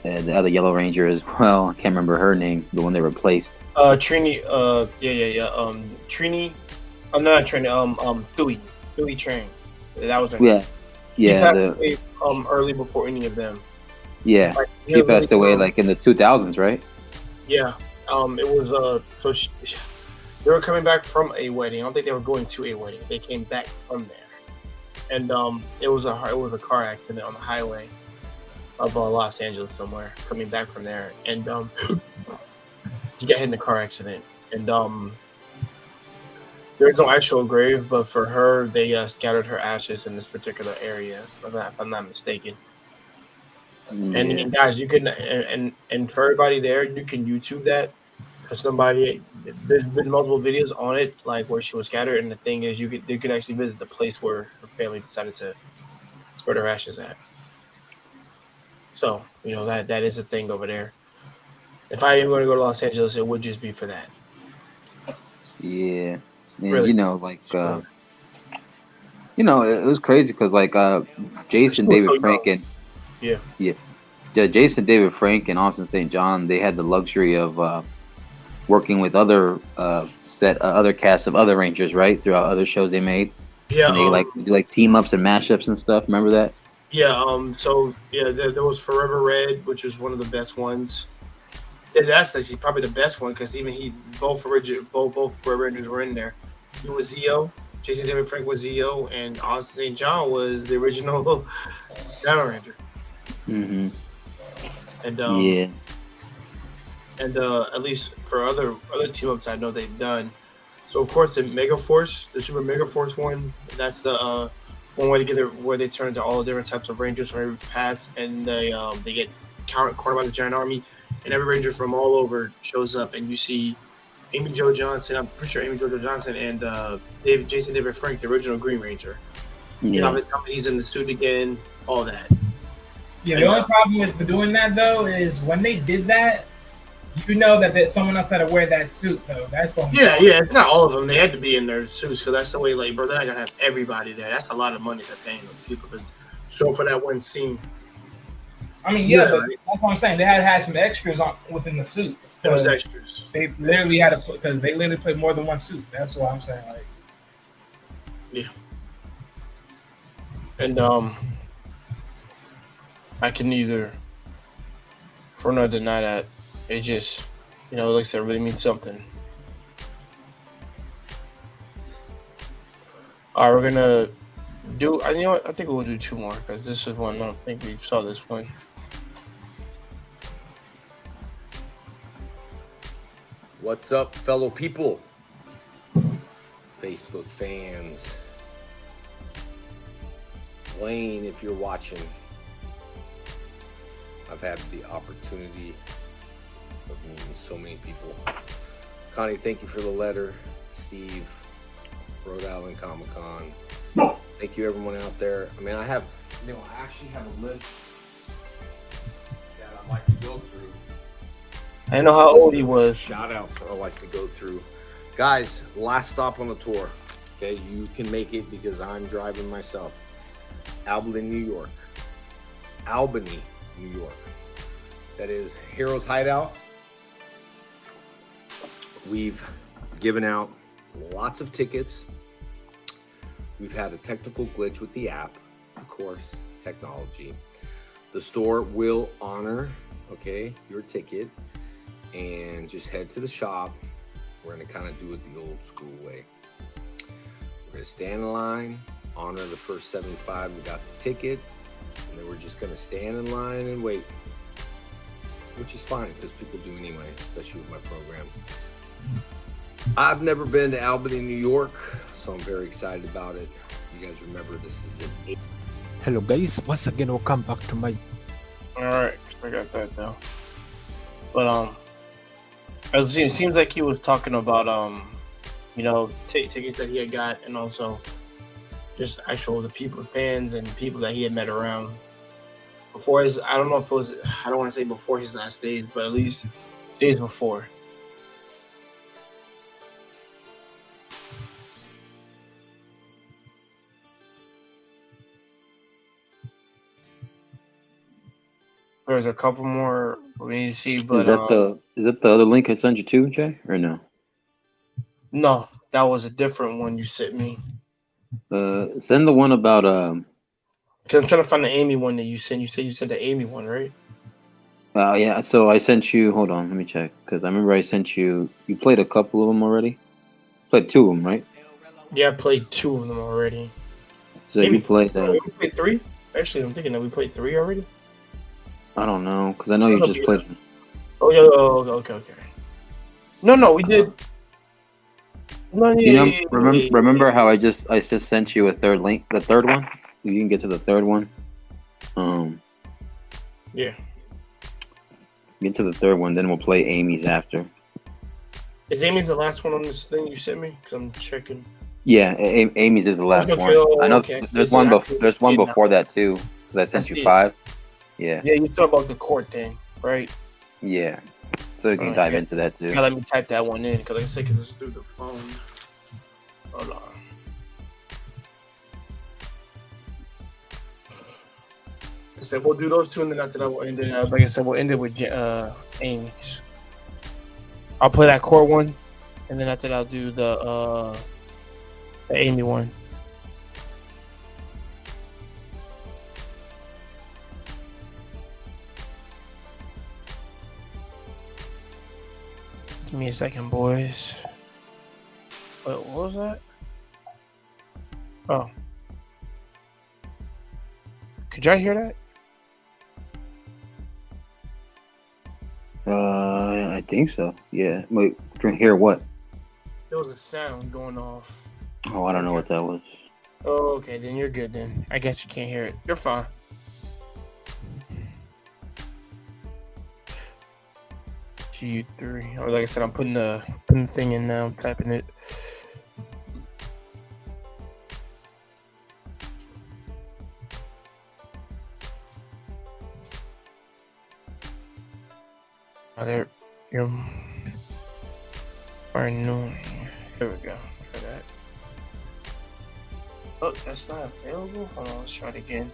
the other Yellow Ranger as well. I can't remember her name, the one they replaced. Trini. Trini. I'm not Trini. Dewey Train. That was her name. Yeah. He passed away, early before any of them. Yeah. Like, he passed away like in the 2000s, right? Yeah. It was they were coming back from a wedding. I don't think they were going to a wedding. They came back from there, and it was a car accident on the highway of Los Angeles somewhere. Coming back from there, and she got hit in a car accident, and there's no actual grave, but for her, they scattered her ashes in this particular area, if I'm not mistaken. Yeah. And guys, you can and for everybody there, you can YouTube that. There's been multiple videos on it, like where she was scattered, and the thing is, you could actually visit the place where her family decided to spread her ashes at. So that is a thing over there. If I am going to go to Los Angeles, it would just be for that. Yeah, and Really? it was crazy because Jason David Frank and Jason David Frank and Austin St. John, they had the luxury of working with other casts of other Rangers, right, throughout other shows they made. Yeah, and they do team ups and mashups and stuff. Remember that? Yeah. There was Forever Red, which is one of the best ones. And that's actually probably the best one because even both Forever Rangers were in there. He was Zeo. Jason David Frank was Zeo, and Austin St. John was the original Dino Ranger. Mm-hmm. And and at least for other team ups I know they've done. So of course the Megaforce, the Super Megaforce one, that's the one way together where they turn into all the different types of Rangers from every path, and they get cornered by the giant army, and every Ranger from all over shows up, and you see Amy Jo Johnson. I'm pretty sure Amy Jo Johnson and Jason David Frank, the original Green Ranger. Yeah. He's in the suit again. All that. Yeah. The only problem with doing that though is when they did that, that someone else had to wear that suit though. That's the only problem. It's not all of them. They had to be in their suits because that's the way. Like, bro, they're not gonna have everybody there. That's a lot of money they're paying those people to show for that one scene. I mean, but that's what I'm saying. They had some extras within the suits. There was extras. They literally had to because they literally played more than one suit. That's what I'm saying. Yeah. And I can neither for nor deny that. It just, like I said, really means something. All right, we're gonna do. I think we'll do two more because this is one. I don't think we saw this one. What's up, fellow people? Facebook fans. Wayne, if you're watching, I've had the opportunity of meeting so many people. Connie, thank you for the letter. Steve, Rhode Island Comic Con. Thank you, everyone out there. I mean, I actually have a list that I'd like to go through. I didn't know how old he was. Shout outs I like to go through. Guys, last stop on the tour. Okay, you can make it because I'm driving myself. Albany, New York. Albany, New York. That is Heroes Hideout. We've given out lots of tickets. We've had a technical glitch with the app, of course, technology. The store will honor, okay, your ticket, and just head to the shop. We're going to kind of do it the old school way. We're going to stand in line, honor the first 75 who got the ticket, and then we're just going to stand in line and wait, which is fine because people do anyway, especially with my program. I've never been to Albany, New York, so I'm very excited about it. You guys remember this is an Hello guys, once again welcome back to my Alright, I got that now. But it seems like he was talking about tickets that he had got, and also just actual the people, fans, and people that he had met around before his. I don't know if it was. I don't want to say before his last days, but at least days before. There's a couple more we need to see, but Is that the other link I sent you to, Jay, or no? No, that was a different one you sent me. Send the one about Because I'm trying to find the Amy one that you sent. You said you sent the Amy one, right? yeah. So I sent you. Hold on, let me check because I remember I sent you. You played a couple of them already. Played 2 of them, right? Yeah, I played 2 of them already. So Maybe you played. we played 3. Actually, I'm thinking that we played 3 already. I don't know because I know you just played. Oh yeah. Oh, okay. No, we did. No, Remember how I just sent you a third link, the third one. You can get to the third one. Yeah. Get to the third one, then we'll play Amy's after. Is Amy's the last one on this thing you sent me? Because I'm checking. Yeah, Amy's is the last Okay, one. I know okay. there's one before that too. Because I sent you 5. Yeah. Yeah, you talk about the court thing, right? Yeah. So you can dive into that too. Yeah, let me type that one in because like I said, because it's through the phone. Hold on. I said we'll do those 2, and then after that we'll end it. Like I said, we'll end it with Amy's. I'll play that core one, and then after that I'll do the Amy one. Give me a second, boys. Wait, what was that? Oh. Could y'all hear that? I think so. Yeah. Wait, hear what? There was a sound going off. Oh, I don't know what that was. Oh, okay, then you're good then. I guess you can't hear it. You're fine. G3. Or like I said, I'm putting the thing in now. I'm typing it. Oh, there. You're annoying. Here we go. For that. Oh, that's not available? Hold on, let's try it again.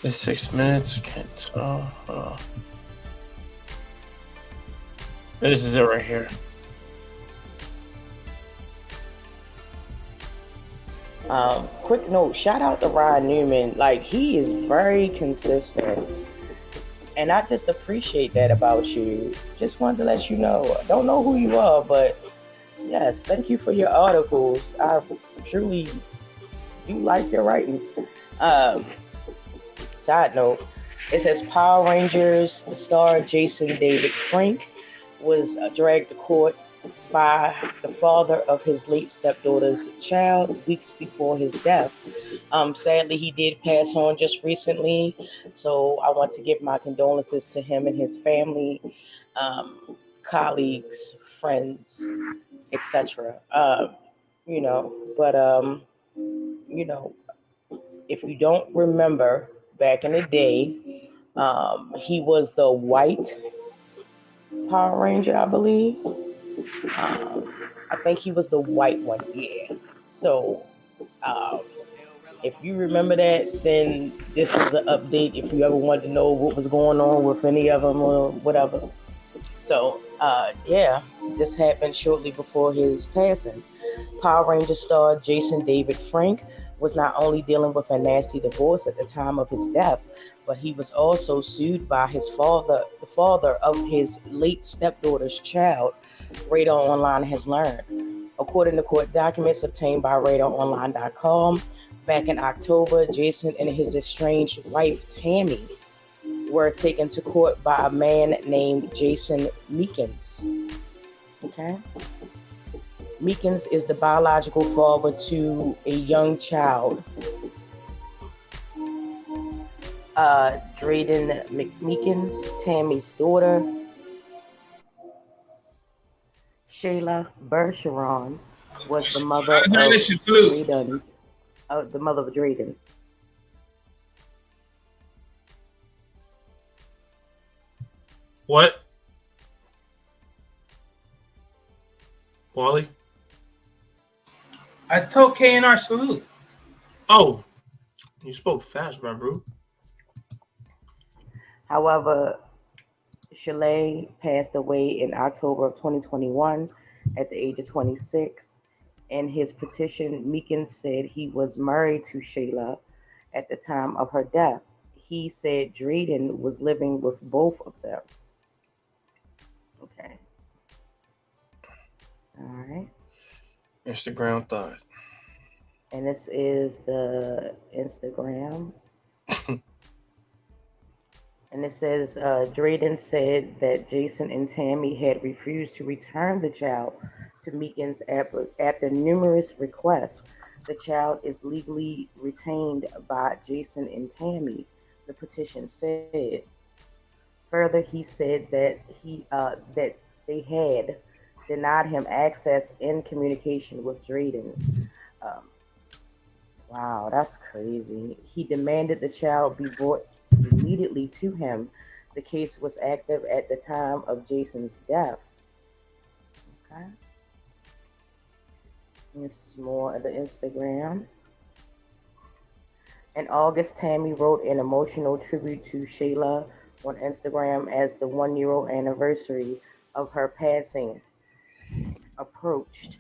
It's 6 minutes. Can't tell. This is it right here. Quick note, shout out to Ryan Newman. Like, he is very consistent. And I just appreciate that about you. Just wanted to let you know. I don't know who you are, but yes, thank you for your articles. I truly do like your writing. Um, Side note, it says Power Rangers star Jason David Frank was dragged to court by the father of his late stepdaughter's child weeks before his death. Sadly, he did pass on just recently, so I want to give my condolences to him and his family, colleagues, friends, etc. But you know, if you don't remember, back in the day, he was the white Power Ranger, I believe. I think he was the white one, yeah. So, um, if you remember that, then this is an update if you ever wanted to know what was going on with any of them or whatever. So, yeah, this happened shortly before his passing. Power Ranger star Jason David Frank was not only dealing with a nasty divorce at the time of his death, but he was also sued by his father, the father of his late stepdaughter's child, Radar Online has learned. According to court documents obtained by RadarOnline.com, back in October, Jason and his estranged wife, Tammy, were taken to court by a man named Jason Meekins. Okay? Meekins is the biological father to a young child, Drayden McMeekins, Tammy's daughter, Shayla Bergeron, was the mother of Drayden's, the mother of Drayden. What? Wally? I told KNR salute. Oh, you spoke fast, my bro. However, Chalet passed away in October of 2021 at the age of 26. In his petition, Meekins said he was married to Shayla at the time of her death. He said Drayden was living with both of them. Okay. All right. Instagram thought. And this is the Instagram. And it says Drayden said that Jason and Tammy had refused to return the child to Meekins after numerous requests. The child is legally retained by Jason and Tammy, the petition said. Further, he said that that they had denied him access and communication with Drayden. Wow, that's crazy. He demanded the child be brought immediately to him. The case was active at the time of Jason's death. Okay. This is more of the Instagram. In August, Tammy wrote an emotional tribute to Shayla on Instagram as the 1-year anniversary of her passing approached.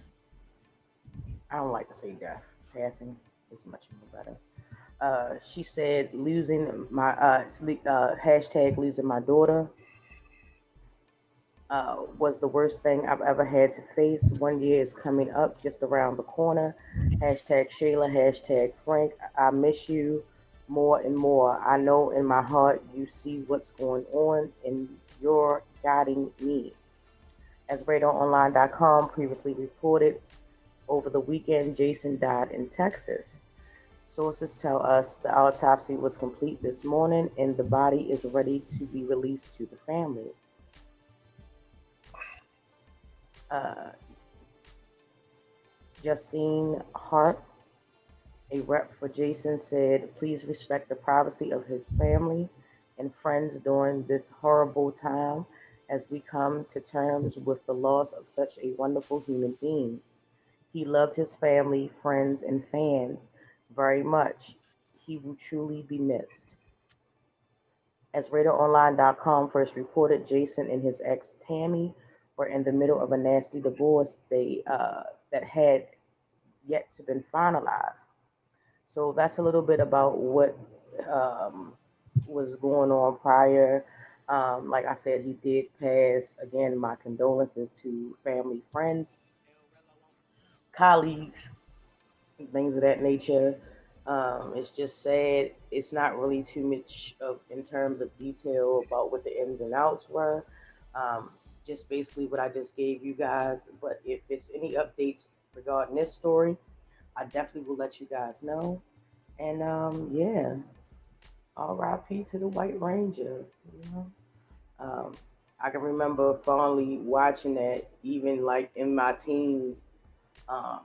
I don't like to say death. Passing is much more better. She said, losing my, hashtag losing my daughter was the worst thing I've ever had to face. 1 year is coming up just around the corner. Hashtag Shayla, hashtag Frank. I miss you more and more. I know in my heart you see what's going on and you're guiding me. As RadarOnline.com previously reported, over the weekend, Jason died in Texas. Sources tell us the autopsy was complete this morning and the body is ready to be released to the family. Justine Hart, a rep for Jason, said, please respect the privacy of his family and friends during this horrible time as we come to terms with the loss of such a wonderful human being. He loved his family, friends, and fans very much. He will truly be missed. As RadarOnline.com first reported, Jason and his ex Tammy were in the middle of a nasty divorce that had yet to been finalized. So that's a little bit about what um, was going on prior. Like I said, he did pass. Again, my condolences to family, friends, colleagues, and things of that nature. It's just sad. It's not really too much of in terms of detail about what the ins and outs were. Um, just basically what I just gave you guys. But if it's any updates regarding this story, I definitely will let you guys know. And yeah, R.I.P. to the White Ranger. You know, um, I can remember fondly watching that, even like in my teens. Um,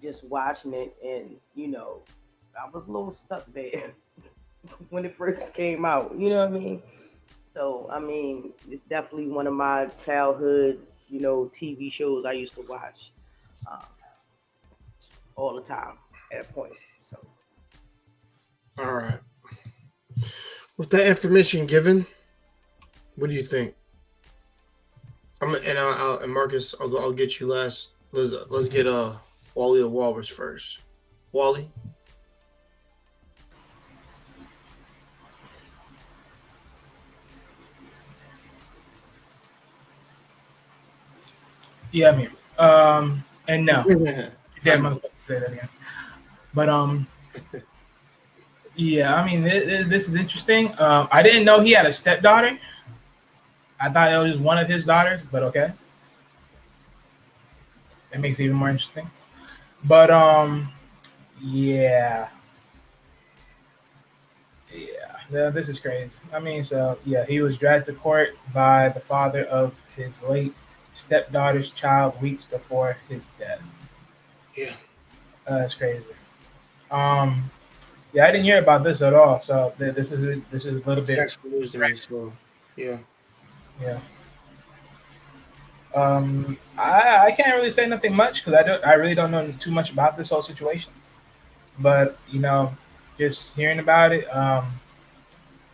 just watching it, and I was a little stuck there when it first came out. You know what I mean? So I mean, it's definitely one of my childhood, TV shows I used to watch uh, all the time at a point. So All right. With that information given, what do you think? And Marcus, I'll get you last. Let's get Wally the Walrus first. Wally. Yeah, I mean, and no, damn motherfucker say that again. But yeah, I mean, this is interesting. I didn't know he had a stepdaughter. I thought it was just one of his daughters, but okay, that makes it even more interesting. But yeah, this is crazy. I mean, so yeah, he was dragged to court by the father of his late stepdaughter's child weeks before his death. Yeah, that's crazy. Yeah, I didn't hear about this at all. So this is a little bit. Actually news to me, so yeah. Yeah. I can't really say nothing much because I really don't know too much about this whole situation. But just hearing about it, I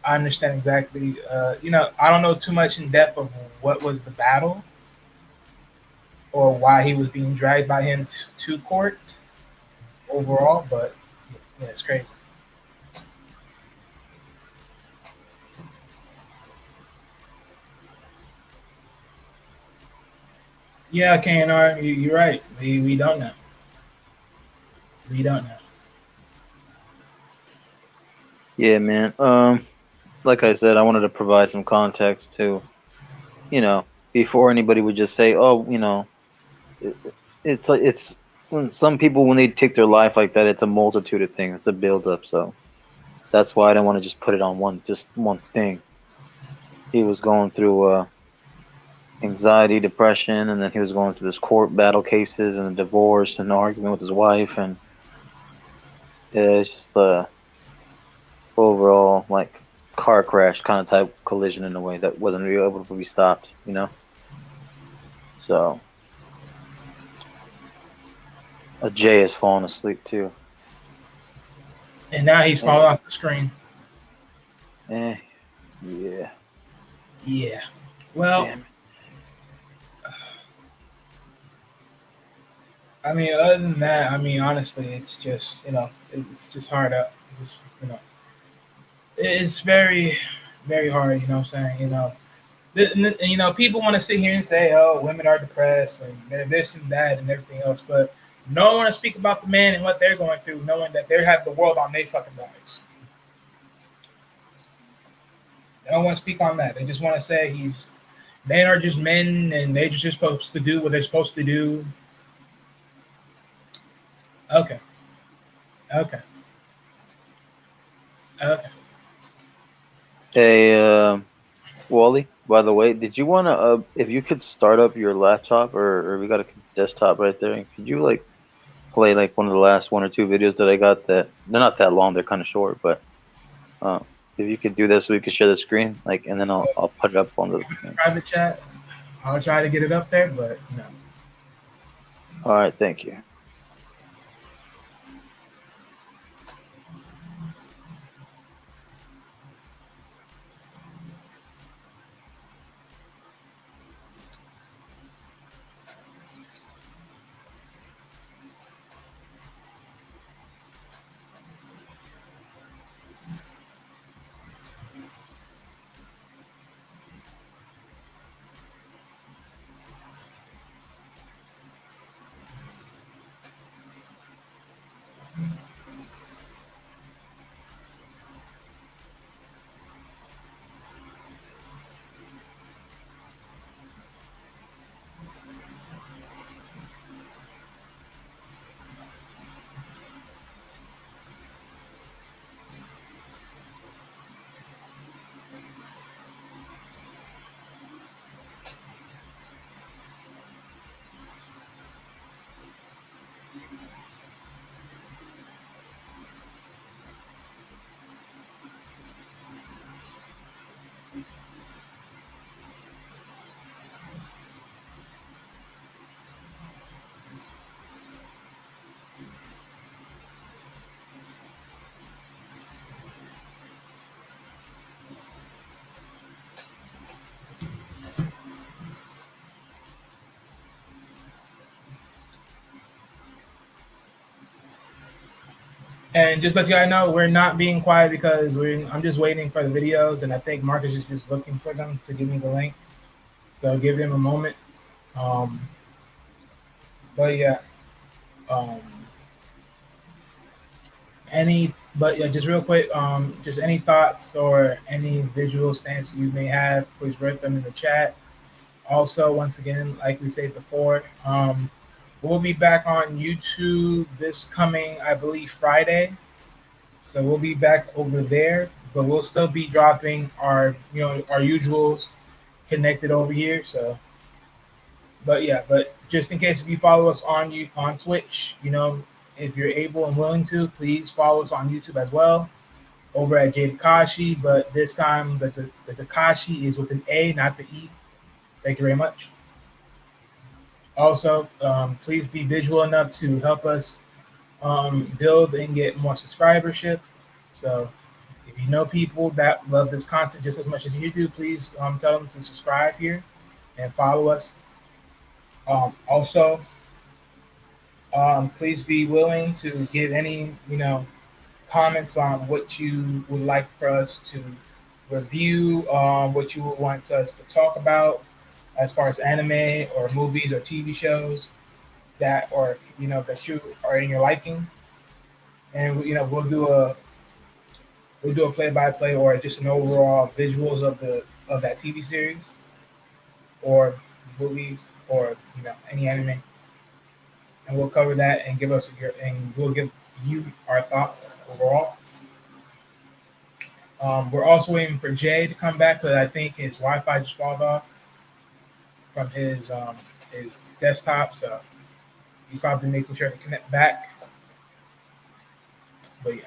understand exactly. I don't know too much in depth of what was the battle or why he was being dragged by him to court overall. But yeah, it's crazy. Yeah, KNR, you're right. We don't know. We don't know. Yeah, man. Like I said, I wanted to provide some context to, before anybody would just say, "Oh, it's when some people when they take their life like that, it's a multitude of things. It's a build up. So that's why I don't want to just put it on just one thing. He was going through anxiety, depression, and then he was going through this court battle cases and a divorce and an argument with his wife, and it's just overall like car crash kind of type collision in a way that wasn't really able to be stopped, So Jay has fallen asleep too. And now he's falling off the screen. Yeah. Yeah. Well, I mean, other than that, I mean, honestly, it's just it's just hard up. Just it's very, very hard. You know what I'm saying? People want to sit here and say, "Oh, women are depressed and they're this and that and everything else," but no one want to speak about the man and what they're going through, knowing that they have the world on their fucking backs. They don't want to speak on that. They just want to say men are just men and they're just supposed to do what they're supposed to do. Okay. Hey, Wally, by the way, did you want to, if you could start up your laptop or we got a desktop right there, and could you play one of the last one or two videos that I got that they're not that long, they're kind of short, but if you could do that so we could share the screen, and then I'll put it up on the private chat. I'll try to get it up there, but no. All right, thank you. And just let you guys know, we're not being quiet because I'm just waiting for the videos, and I think Marcus is just looking for them to give me the links. So give him a moment. Um, but yeah, um, just real quick, just any thoughts or any visual stance you may have, please write them in the chat. Also, once again, like we said before, we'll be back on YouTube this coming, I believe, Friday. So we'll be back over there, but we'll still be dropping our usuals connected over here. So, but just in case, if you follow us on Twitch, if you're able and willing to, please follow us on YouTube as well, over at Jay Takashi. But this time, the Takashi is with an A, not the E. Thank you very much. Also, please be visual enough to help us build and get more subscribership. So if you know people that love this content just as much as you do, please tell them to subscribe here and follow us. Also, please be willing to give any comments on what you would like for us to review, what you would want us to talk about as far as anime or movies or TV shows that that you are in your liking. And we'll do a play-by-play or just an overall visuals of that TV series or movies or any anime, and we'll cover that and we'll give you our thoughts overall. We're also waiting for Jay to come back because I think his Wi-Fi just fallen off from his desktop, so he's probably making sure to connect back. But yeah.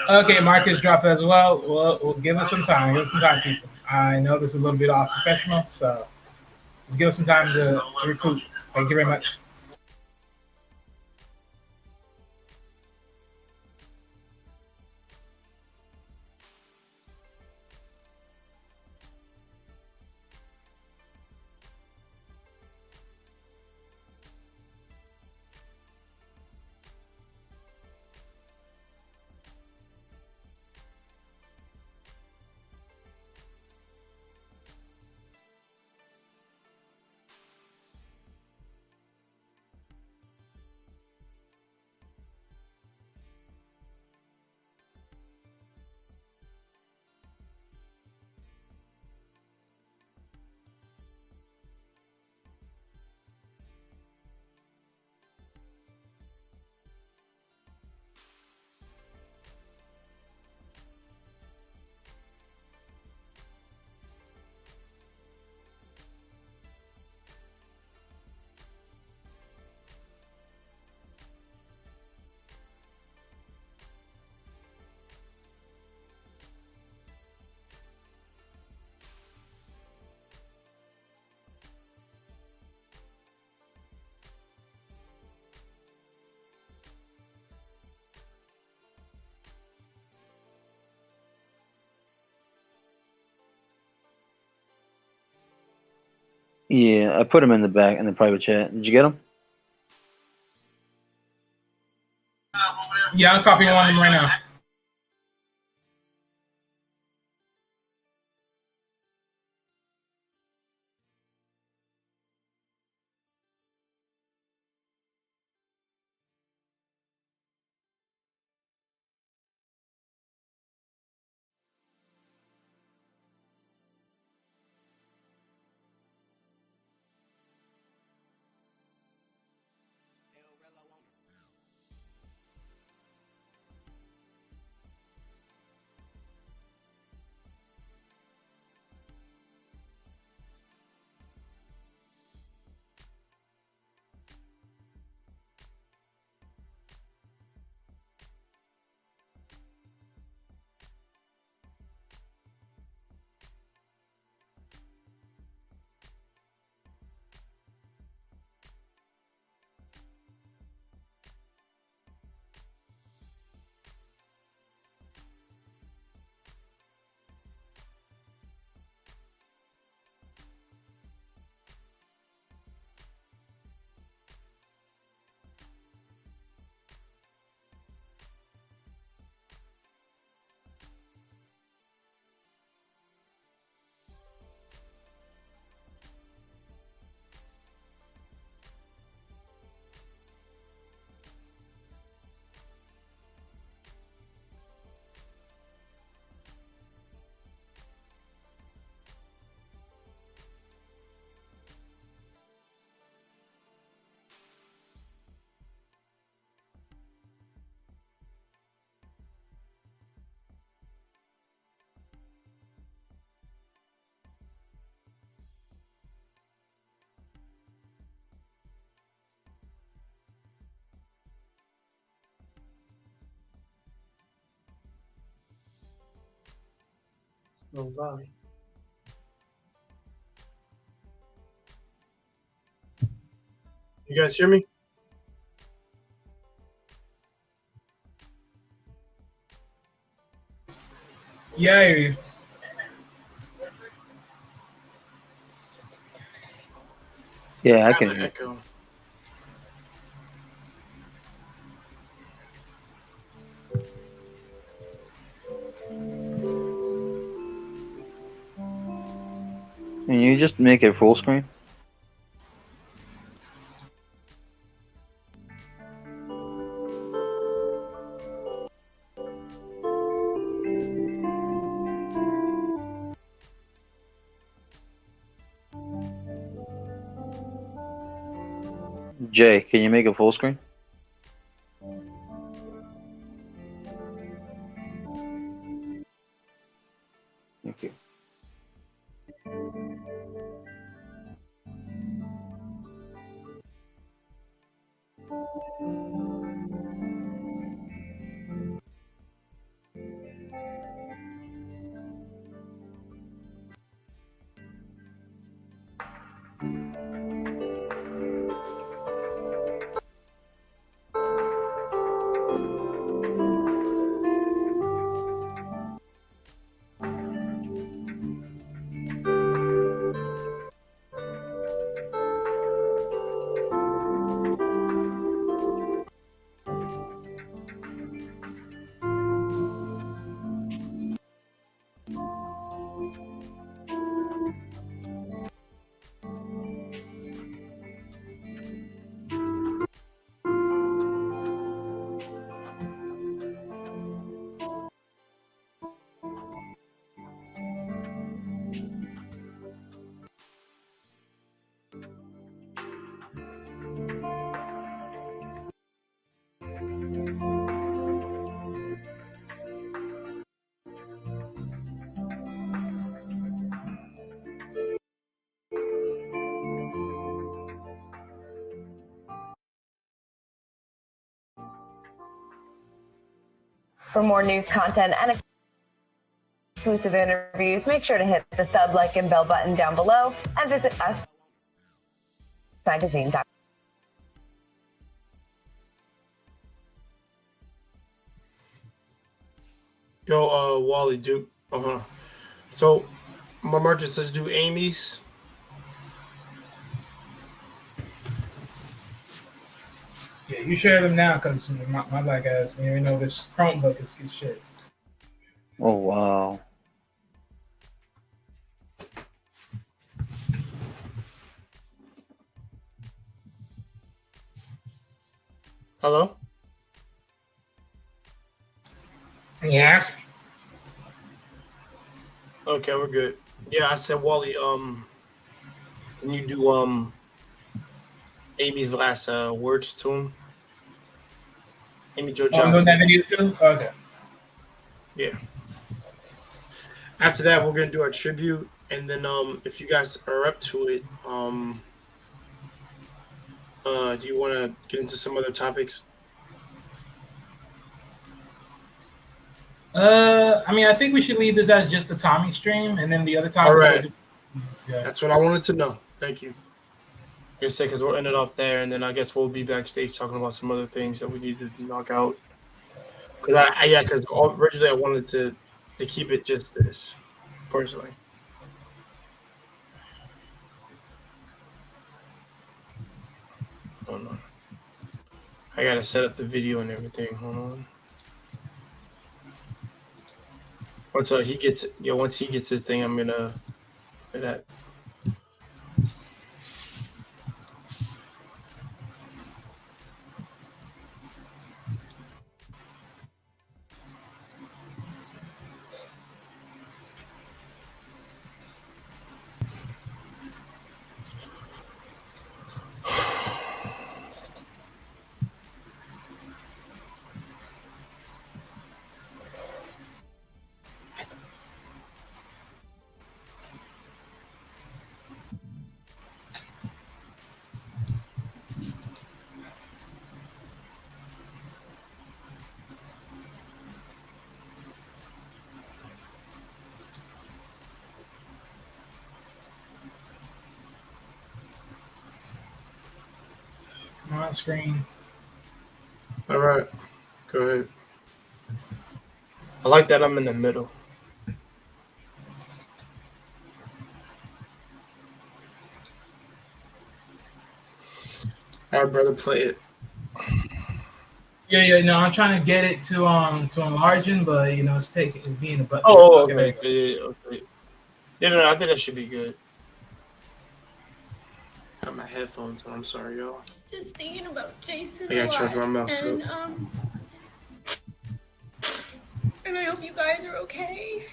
Okay, Marcus dropped as well. We'll give us some time. Give us some time, people. I know this is a little bit off professional, so just give us some time to recoup. Thank you very much. Yeah, I put them in the back in the private chat. Did you get them? Yeah, I'm copying one of them right now. No volume. You guys hear me? Yeah, I hear you. Yeah, I Have can an hear. echo. Can you just make it full screen? Jay, can you make it full screen? Thank you. For more news content and exclusive interviews, make sure to hit the sub, like, and bell button down below and visit us magazine.com. Yo, Wally, do So my market says do Amy's. You share them now because my black ass, you know, this Chromebook is piece of shit. Oh wow. Hello? Yes. Okay, we're good. Yeah, I said Wally, can you do Amy's last words to him? Amy Jo Oh, I'm doing Johnson. that video too? Okay. Yeah. After that, we're gonna do our tribute, and then if you guys are up to it, do you want to get into some other topics? I mean, I think we should leave this as just the Tommy stream, and then the other topic. All right. Yeah. That's what I wanted to know. Thank you. You're saying because we'll end it off there, and then I guess we'll be backstage talking about some other things that we need to knock out. Because originally I wanted to keep it just this, personally. Hold on. I gotta set up the video and everything. Hold on. Once he gets his thing, I'm gonna do that. On screen. All right, go ahead. I like that I'm in the middle. All right, brother, play it. Yeah, no, I'm trying to get it to enlarging, but you know, it's being a button. Oh, okay. Okay. Yeah, no, I think that should be good. Got my headphones on. I'm sorry, y'all. Just thinking about Jason. I gotta charge my mouse and, up. And I hope you guys are okay.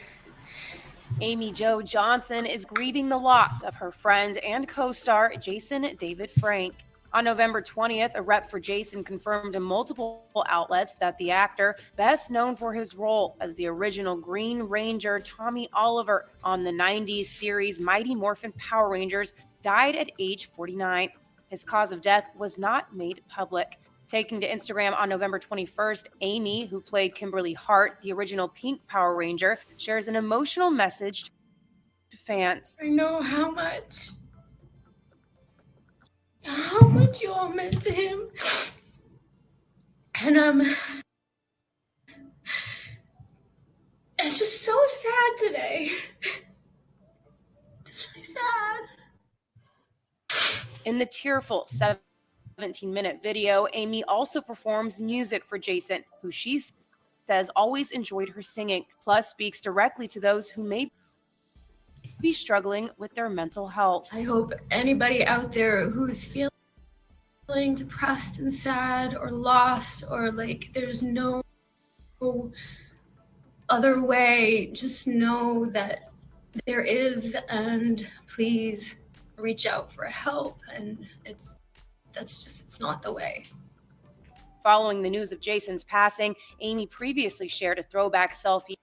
Amy Jo Johnson is grieving the loss of her friend and co-star Jason David Frank. On November 20th, a rep for Jason confirmed to multiple outlets that the actor, best known for his role as the original Green Ranger Tommy Oliver on the 90s series Mighty Morphin Power Rangers, died at age 49. His cause of death was not made public. Taking to Instagram on November 21st, Amy, who played Kimberly Hart, the original Pink Power Ranger, shares an emotional message to fans. I know how much you all meant to him. And it's just so sad today. It's really sad. In the tearful 17-minute video, Amy also performs music for Jason, who she says always enjoyed her singing, plus speaks directly to those who may be struggling with their mental health. I hope anybody out there who's feeling depressed and sad or lost or like there's no other way, just know that there is, and please reach out for help. And it's not the way. Following the news of Jason's passing, Amy previously shared a throwback selfie.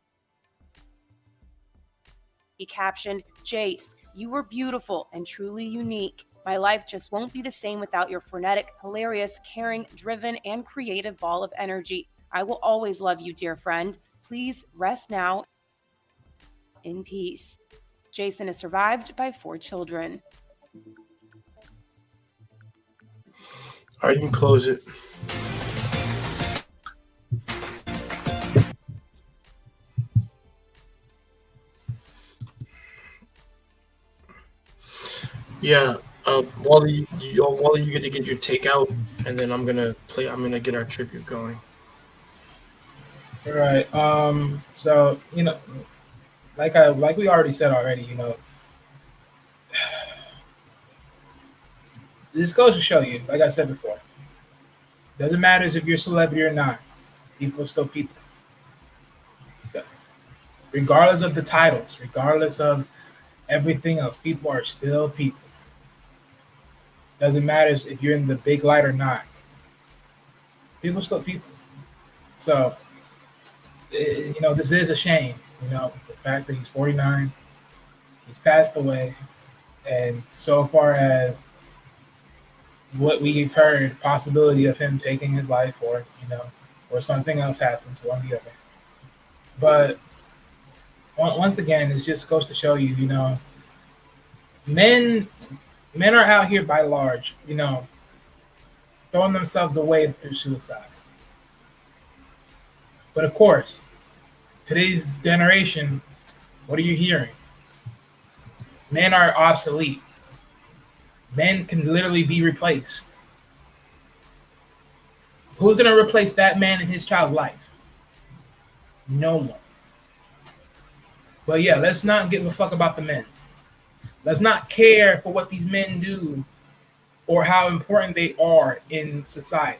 He captioned, "Jace, you were beautiful and truly unique. My life just won't be the same without your frenetic, hilarious, caring, driven, and creative ball of energy. I will always love you, dear friend. Please rest now in peace." Jason is survived by 4 children. All right, you can close it. Yeah, Wally, you get to get your takeout and then I'm gonna get our tribute going. All right. So like we already said already, this goes to show you, like I said before, doesn't matter if you're a celebrity or not. People are still people. Regardless of the titles, regardless of everything else, people are still people. Doesn't matter if you're in the big light or not. People are still people. So, this is a shame. The fact that he's 49, he's passed away, and so far as what we've heard, possibility of him taking his life, or something else happened to one or the other. But once again, it just goes to show you, men are out here by large, throwing themselves away through suicide. But of course, today's generation, what are you hearing? Men are obsolete. Men can literally be replaced. Who's going to replace that man in his child's life? No one. But yeah, let's not give a fuck about the men. Let's not care for what these men do or how important they are in society.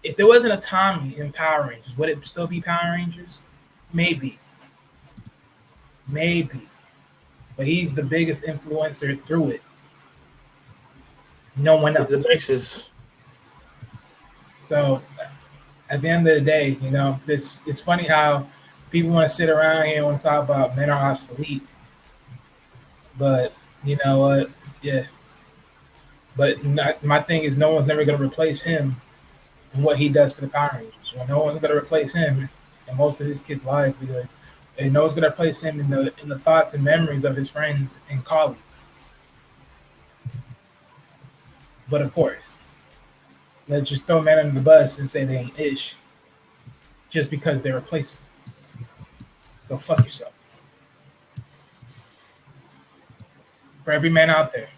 If there wasn't a Tommy in Power Rangers, would it still be Power Rangers? Maybe. But he's the biggest influencer through it. No one else. It's a mixes. So at the end of the day, it's funny how people want to sit around here and want to talk about men are obsolete. But you know what? Yeah. But my thing is, no one's never going to replace him and what he does for the Power Rangers. Well, no one's going to replace him in most of his kids' livelihood. And no one's going to replace him in the thoughts and memories of his friends and colleagues. But of course, let's just throw men under the bus and say they ain't ish just because they're replacing. Go fuck yourself. For every man out there,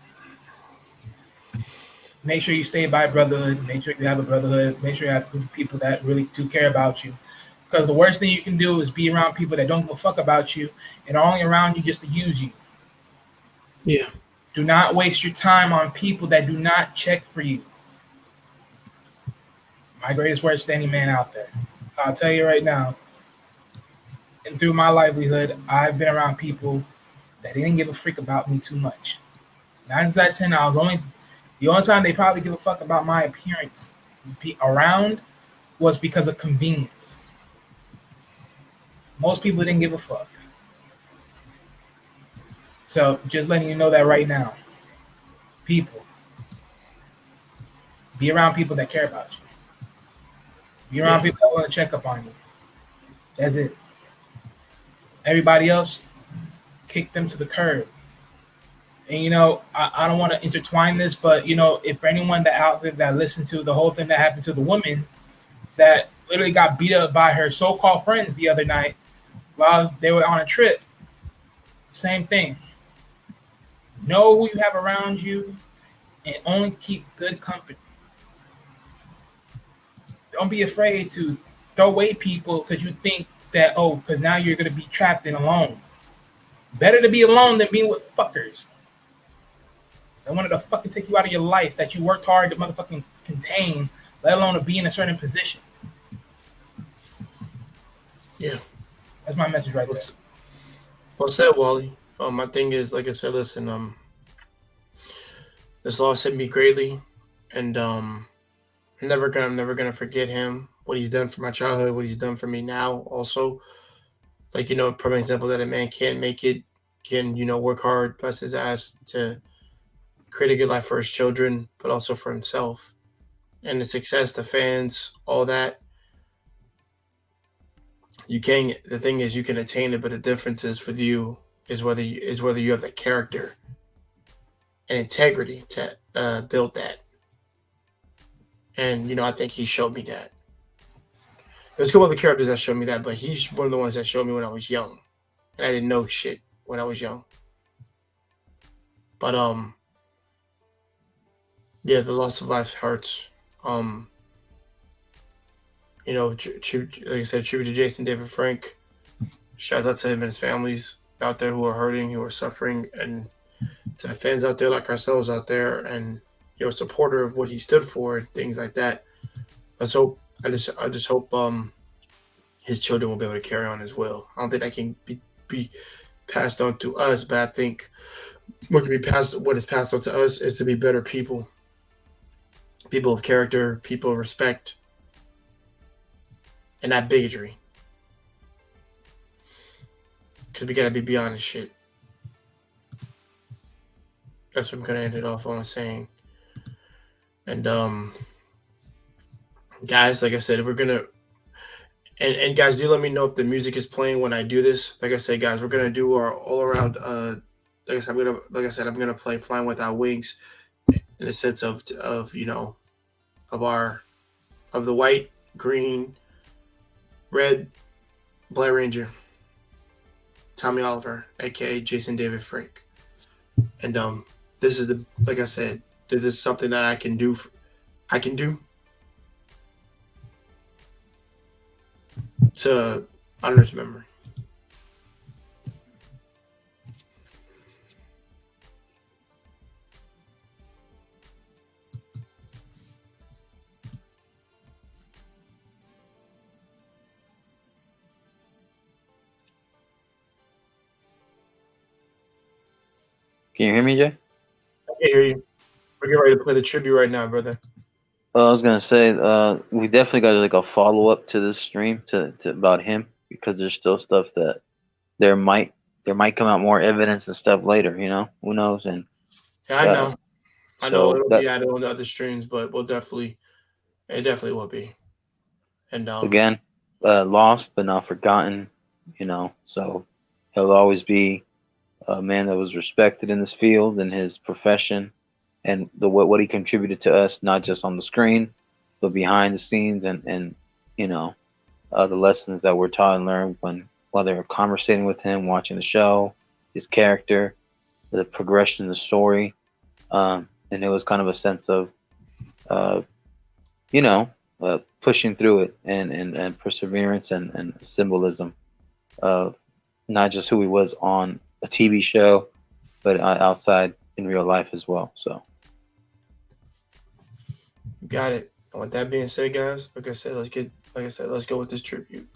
make sure you stay by brotherhood. Make sure you have a brotherhood. Make sure you have people that really do care about you. Because the worst thing you can do is be around people that don't give a fuck about you and are only around you just to use you. Yeah. Do not waste your time on people that do not check for you. My greatest words to any man out there. I'll tell you right now, and through my livelihood, I've been around people that didn't give a freak about me too much. 9 times out of 10, the only time they probably give a fuck about my appearance around was because of convenience. Most people didn't give a fuck. So just letting you know that right now. People. Be around people that care about you. Be around people that want to check up on you. That's it. Everybody else, kick them to the curb. And I don't want to intertwine this, but if for anyone that out there that listened to the whole thing that happened to the woman that literally got beat up by her so-called friends the other night while they were on a trip, same thing. Know who you have around you and only keep good company. Don't be afraid to throw away people because you think that, because now you're going to be trapped and alone. Better to be alone than being with fuckers. They wanted to fucking take you out of your life that you worked hard to motherfucking contain, let alone to be in a certain position. Yeah. That's my message right there. Well said, Wally. My thing is, like I said, listen, this loss hit me greatly, and I'm never gonna forget him, what he's done for my childhood, what he's done for me now. Also, like probably an example that a man can make it, can work hard, bust his ass to create a good life for his children, but also for himself, and the success, the fans, all that. The thing is, you can attain it, but the difference is for you is whether you have the character and integrity to build that. And I think he showed me that. There's a couple other characters that showed me that, but he's one of the ones that showed me when I was young, and I didn't know shit when I was young. But Yeah, the loss of life hurts. Like I said, tribute to Jason David Frank. Shout out to him and his families out there who are hurting, who are suffering, and to the fans out there like ourselves out there, and supporter of what he stood for, and things like that. I just hope his children will be able to carry on as well. I don't think that can be passed on to us, but I think what is passed on to us is to be better people of character, people of respect, and not bigotry. Because we gotta be beyond this shit. That's what I'm gonna end it off on saying. And guys, like I said, we're gonna and guys, do let me know if the music is playing when I do this. Like I said, guys, we're gonna do our all around. Like I said, I'm gonna play "Flying Without Wings" in the sense of the white, green, red, Black Ranger, Tommy Oliver, aka Jason David Frank, and this is like I said, this is something that I can do. To honor his memory. Can you hear me, Jay? I can hear you. We're getting ready to play the tribute right now, brother. I was gonna say, we definitely got like a follow up to this stream to about him, because there's still stuff that there might come out more evidence and stuff later. Who knows? And yeah, I know. I know so it'll be added on to other streams, but it definitely will be. And again, lost but not forgotten. So he'll always be a man that was respected in this field and his profession, and what he contributed to us, not just on the screen, but behind the scenes, and the lessons that we're taught and learned while they were conversating with him, watching the show, his character, the progression of the story, and it was kind of a sense of, pushing through it and perseverance and symbolism of not just who he was on a TV show, but outside in real life as well. So. Got it. And with that being said, guys, let's go with this tribute.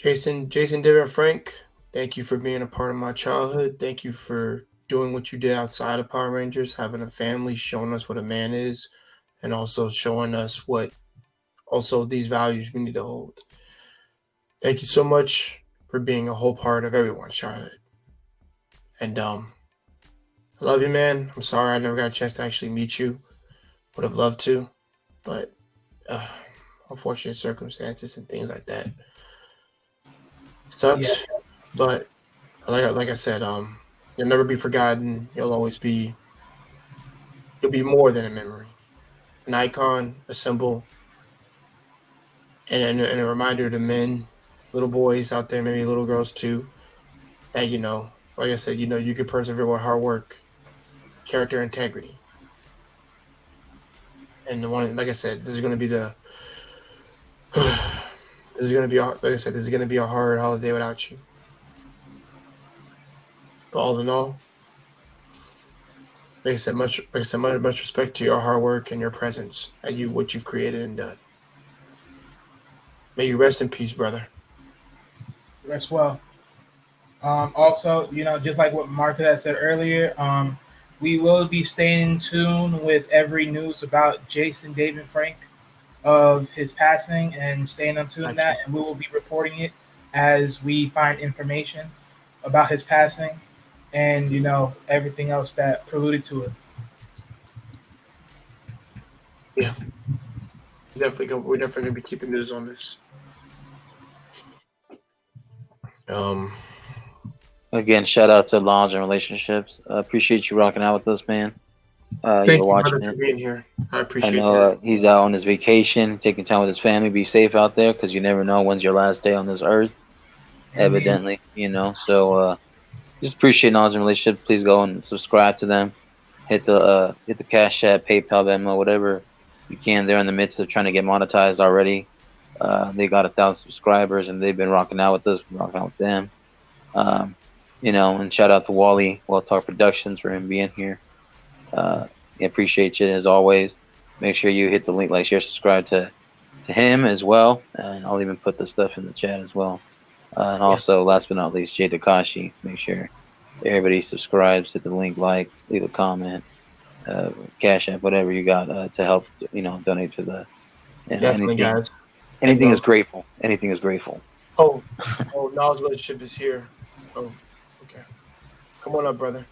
Jason David Frank, thank you for being a part of my childhood. Thank you for doing what you did outside of Power Rangers, having a family, showing us what a man is, and also showing us what also these values we need to hold. Thank you so much for being a whole part of everyone's childhood. And I love you, man. I'm sorry I never got a chance to actually meet you. Would have loved to, but unfortunate circumstances and things like that. Sucks, Yeah. but like I said, you'll never be forgotten. You'll be more than a memory, an icon, a symbol, and a reminder to men, little boys out there, maybe little girls too, that like I said, you can persevere with hard work, character, integrity, and like I said, this is going to be a hard holiday without you. But all in all, like I said, much respect to your hard work and your presence and what you've created and done. May you rest in peace, brother. Rest well. Also, just like what Marcus had said earlier, we will be staying in tune with every news about Jason David Frank of his passing and staying in tune with that, and we will be reporting it as we find information about his passing and everything else that preluded to it. Yeah, we're definitely gonna be keeping news on this. Again, shout out to Laws and Relationships. Appreciate you rocking out with us, man. Thank you, brother, for being here. I appreciate I know that. he's out on his vacation, taking time with his family. Be safe out there, because you never know when's your last day on this earth. Evidently, So just appreciate Knowledge and Relationships. Please go and subscribe to them. Hit the Cash App, PayPal, Venmo, whatever you can. They're in the midst of trying to get monetized already. They got 1,000 subscribers, and they've been rocking out with us. We're rocking out with them. And shout out to Wally, Well Talk Productions, for him being here. Appreciate you as always. Make sure you hit the link, like, share, subscribe to him as well. And I'll even put the stuff in the chat as well. And also, last but not least, Jay Takashi. Make sure everybody subscribes, hit the link, like, leave a comment, Cash App, whatever you got to help, donate to the. Definitely, guys. Anything is grateful. Anything is grateful. Oh, Knowledge Relationship is here. Oh, okay. Come on up, brother.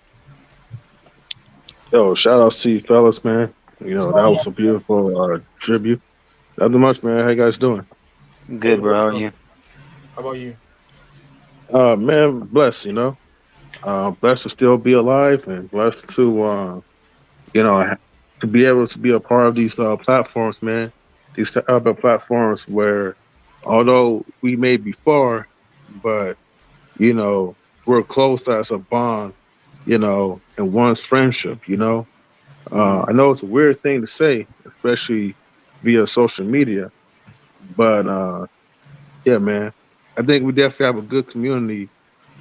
Yo, shout out to you fellas, man. That was a beautiful tribute. Nothing much, man. How you guys doing? Good, bro. How are you? How about you? Man, blessed, blessed to still be alive, and blessed to, to be able to be a part of these platforms, man. These type of platforms where, although we may be far, but, we're close as a bond, and one's friendship, I know it's a weird thing to say, especially via social media, but, yeah, man, I think we definitely have a good community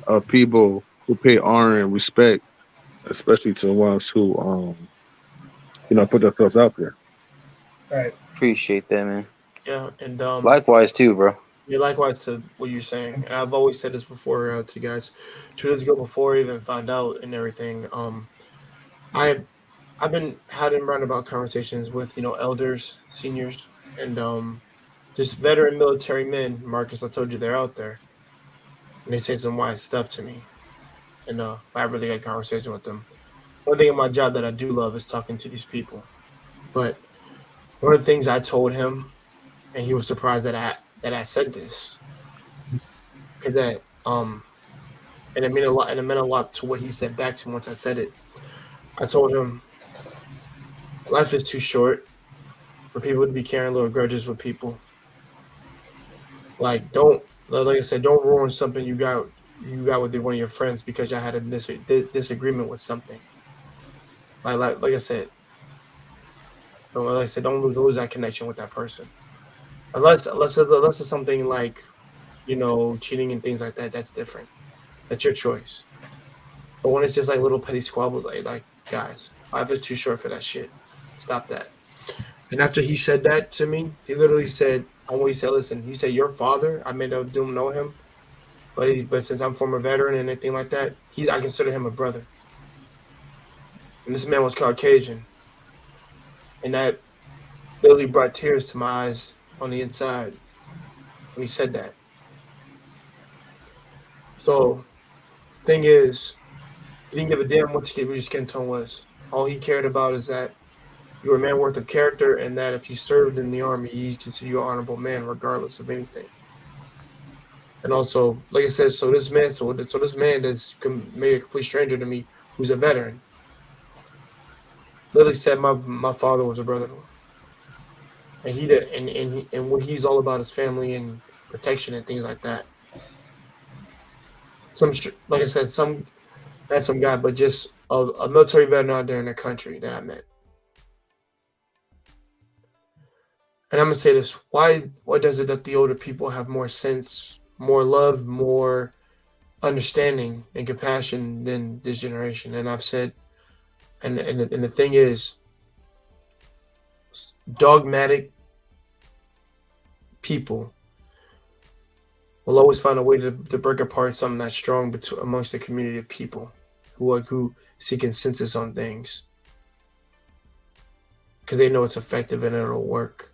of people who pay honor and respect, especially to the ones who, put themselves out there. Right. Appreciate that, man. Yeah, and likewise too, bro. Yeah, likewise to what you're saying. And I've always said this before to you guys. 2 days ago, before I even found out and everything, I've been having roundabout conversations with elders, seniors, and just veteran military men. Marcus, I told you they're out there, and they say some wise stuff to me, and I really had a conversation with them. One thing in my job that I do love is talking to these people, but one of the things I told him, and he was surprised that I said this, is that and it meant a lot to what he said back to me once I said it. I told him, life is too short for people to be carrying little grudges with people. Like I said, don't ruin something you got with one of your friends because y'all had a disagreement with something. Like I said, don't lose that connection with that person. Unless it's something like, cheating and things like that, that's different. That's your choice. But when it's just like little petty squabbles, like guys, life is too short for that shit. Stop that. And after he said that to me, he literally said, listen, he said, your father, I may not know him, But since I'm former veteran and anything like that, I consider him a brother. And this man was Caucasian, and that literally brought tears to my eyes on the inside when he said that. So, thing is, he didn't give a damn what your skin tone was. All he cared about is that you were a man worth of character, and that if you served in the army, he considered you an honorable man, regardless of anything. And also, like I said, so this man that's maybe a complete stranger to me, who's a veteran, literally said my father was a brother to him, and he did, and what he's all about is family and protection and things like that. Like I said, not some guy, but just a military veteran out there in the country that I met. And I'm gonna say this: why does it that the older people have more sense, more love, more understanding and compassion than this generation? And I've said, and the thing is, dogmatic people will always find a way to break apart something that's strong amongst the community of people who see consensus on things because they know it's effective and it'll work.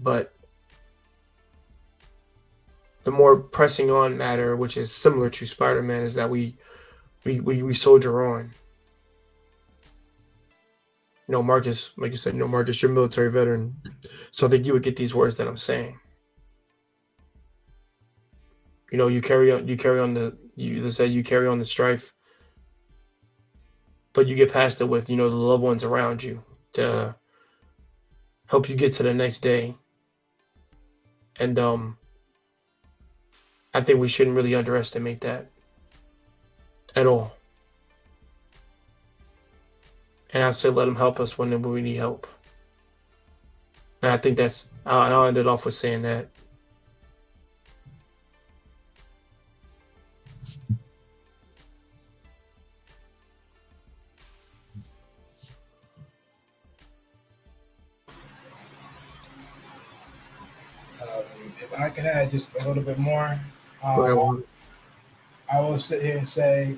But the more pressing on matter, which is similar to Spider-Man, is that we soldier on. Marcus, like you said, Marcus, you're a military veteran, so I think you would get these words that I'm saying. You carry on the strife, but you get past it with, the loved ones around you to help you get to the next day. And I think we shouldn't really underestimate that at all. And I said, let them help us when we need help. And I think I'll end it off with saying that. If I can add just a little bit more, I will sit here and say,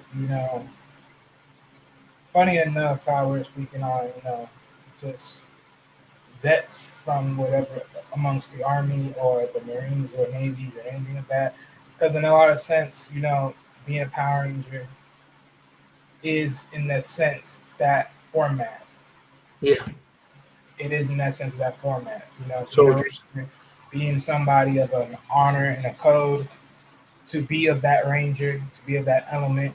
funny enough, how we're speaking on, just vets from whatever amongst the Army or the Marines or Navies or anything like that. Because in a lot of sense, being a Power Ranger is in that sense that format. Yeah. It is in that sense of that format. Soldiers. Being somebody of an honor and a code, to be of that Ranger, to be of that element,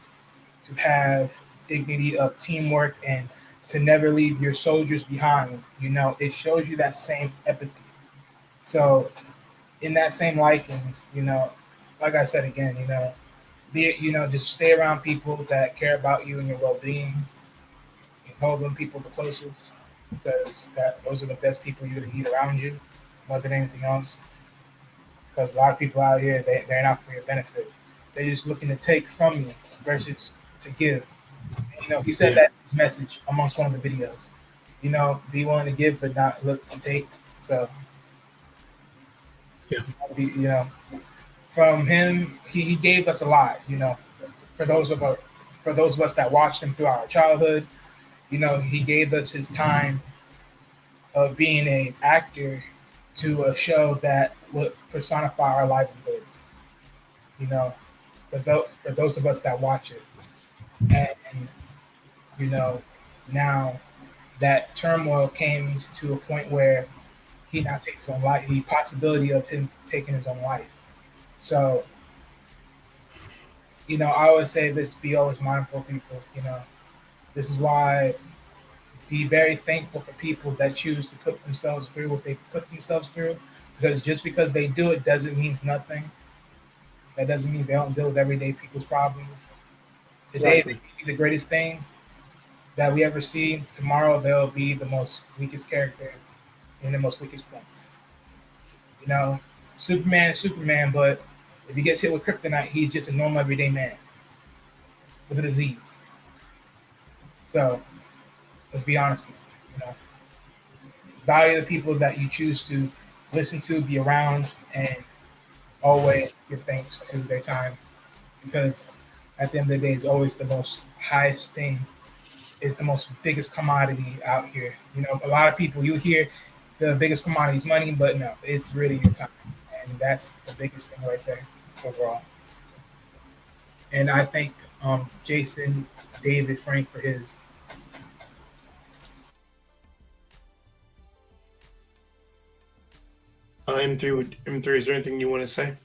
to have dignity of teamwork and to never leave your soldiers behind. It shows you that same empathy. So in that same likings, like I said again, just stay around people that care about you and your well-being, and hold them people the closest, because those are the best people you're going to need around you more than anything else. Because a lot of people out here, they're not for your benefit. They're just looking to take from you versus to give. He said that message amongst one of the videos. Be willing to give, but not look to take. So, from him, he gave us a lot. For those of us that watched him throughout our childhood, he gave us his time of being an actor to a show that would personify our livelihoods. For those of us that watch it, and now that turmoil came to a point where he now takes his own life, the possibility of him taking his own life. So, I always say this: be always mindful of people. This is why. Be very thankful for people that choose to put themselves through what they put themselves through, because just because they do it doesn't mean nothing. That doesn't mean they don't deal with everyday people's problems. Today, exactly. They be the greatest things that we ever see. Tomorrow, they'll be the most weakest character in the most weakest points. Superman is Superman, but if he gets hit with kryptonite, he's just a normal everyday man with a disease. So, let's be honest with you. Value the people that you choose to listen to, be around, and always give thanks to their time because at the end of the day, it's always the most highest thing, is the most biggest commodity out here. You know, a lot of people, you hear the biggest commodity is money, but no, it's really your time. And that's the biggest thing right there overall. And I thank Jason, David, Frank for his. M3, is there anything you want to say?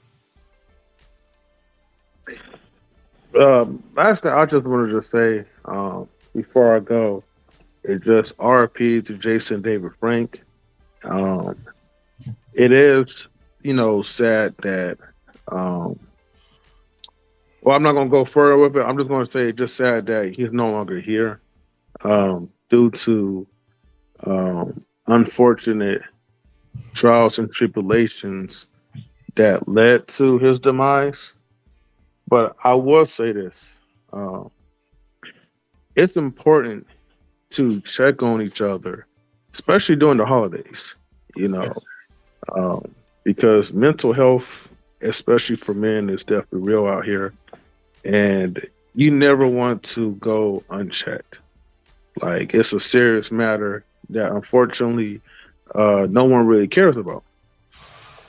Last thing I just wanted to say before I go is just RP to Jason David Frank. It is, sad that well, I'm not gonna go further with it. I'm just gonna say it's just sad that he's no longer here due to unfortunate trials and tribulations that led to his demise. But I will say this. It's important to check on each other, especially during the holidays, because mental health, especially for men, is definitely real out here. And you never want to go unchecked. Like, it's a serious matter that unfortunately no one really cares about.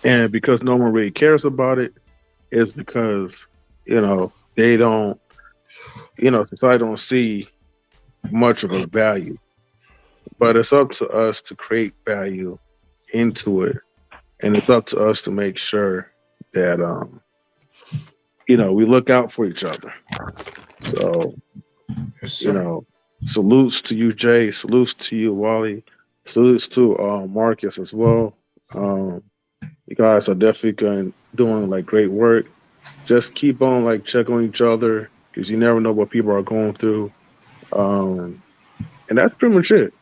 And because no one really cares about it, it's because, they don't, society don't see much of a value. But it's up to us to create value into it. And it's up to us to make sure that, we look out for each other. So, salutes to you, Jay. Salutes to you, Wally. Salutes to Marcus as well. You guys are definitely doing great work. Just keep on check on each other, because you never know what people are going through. And that's pretty much it.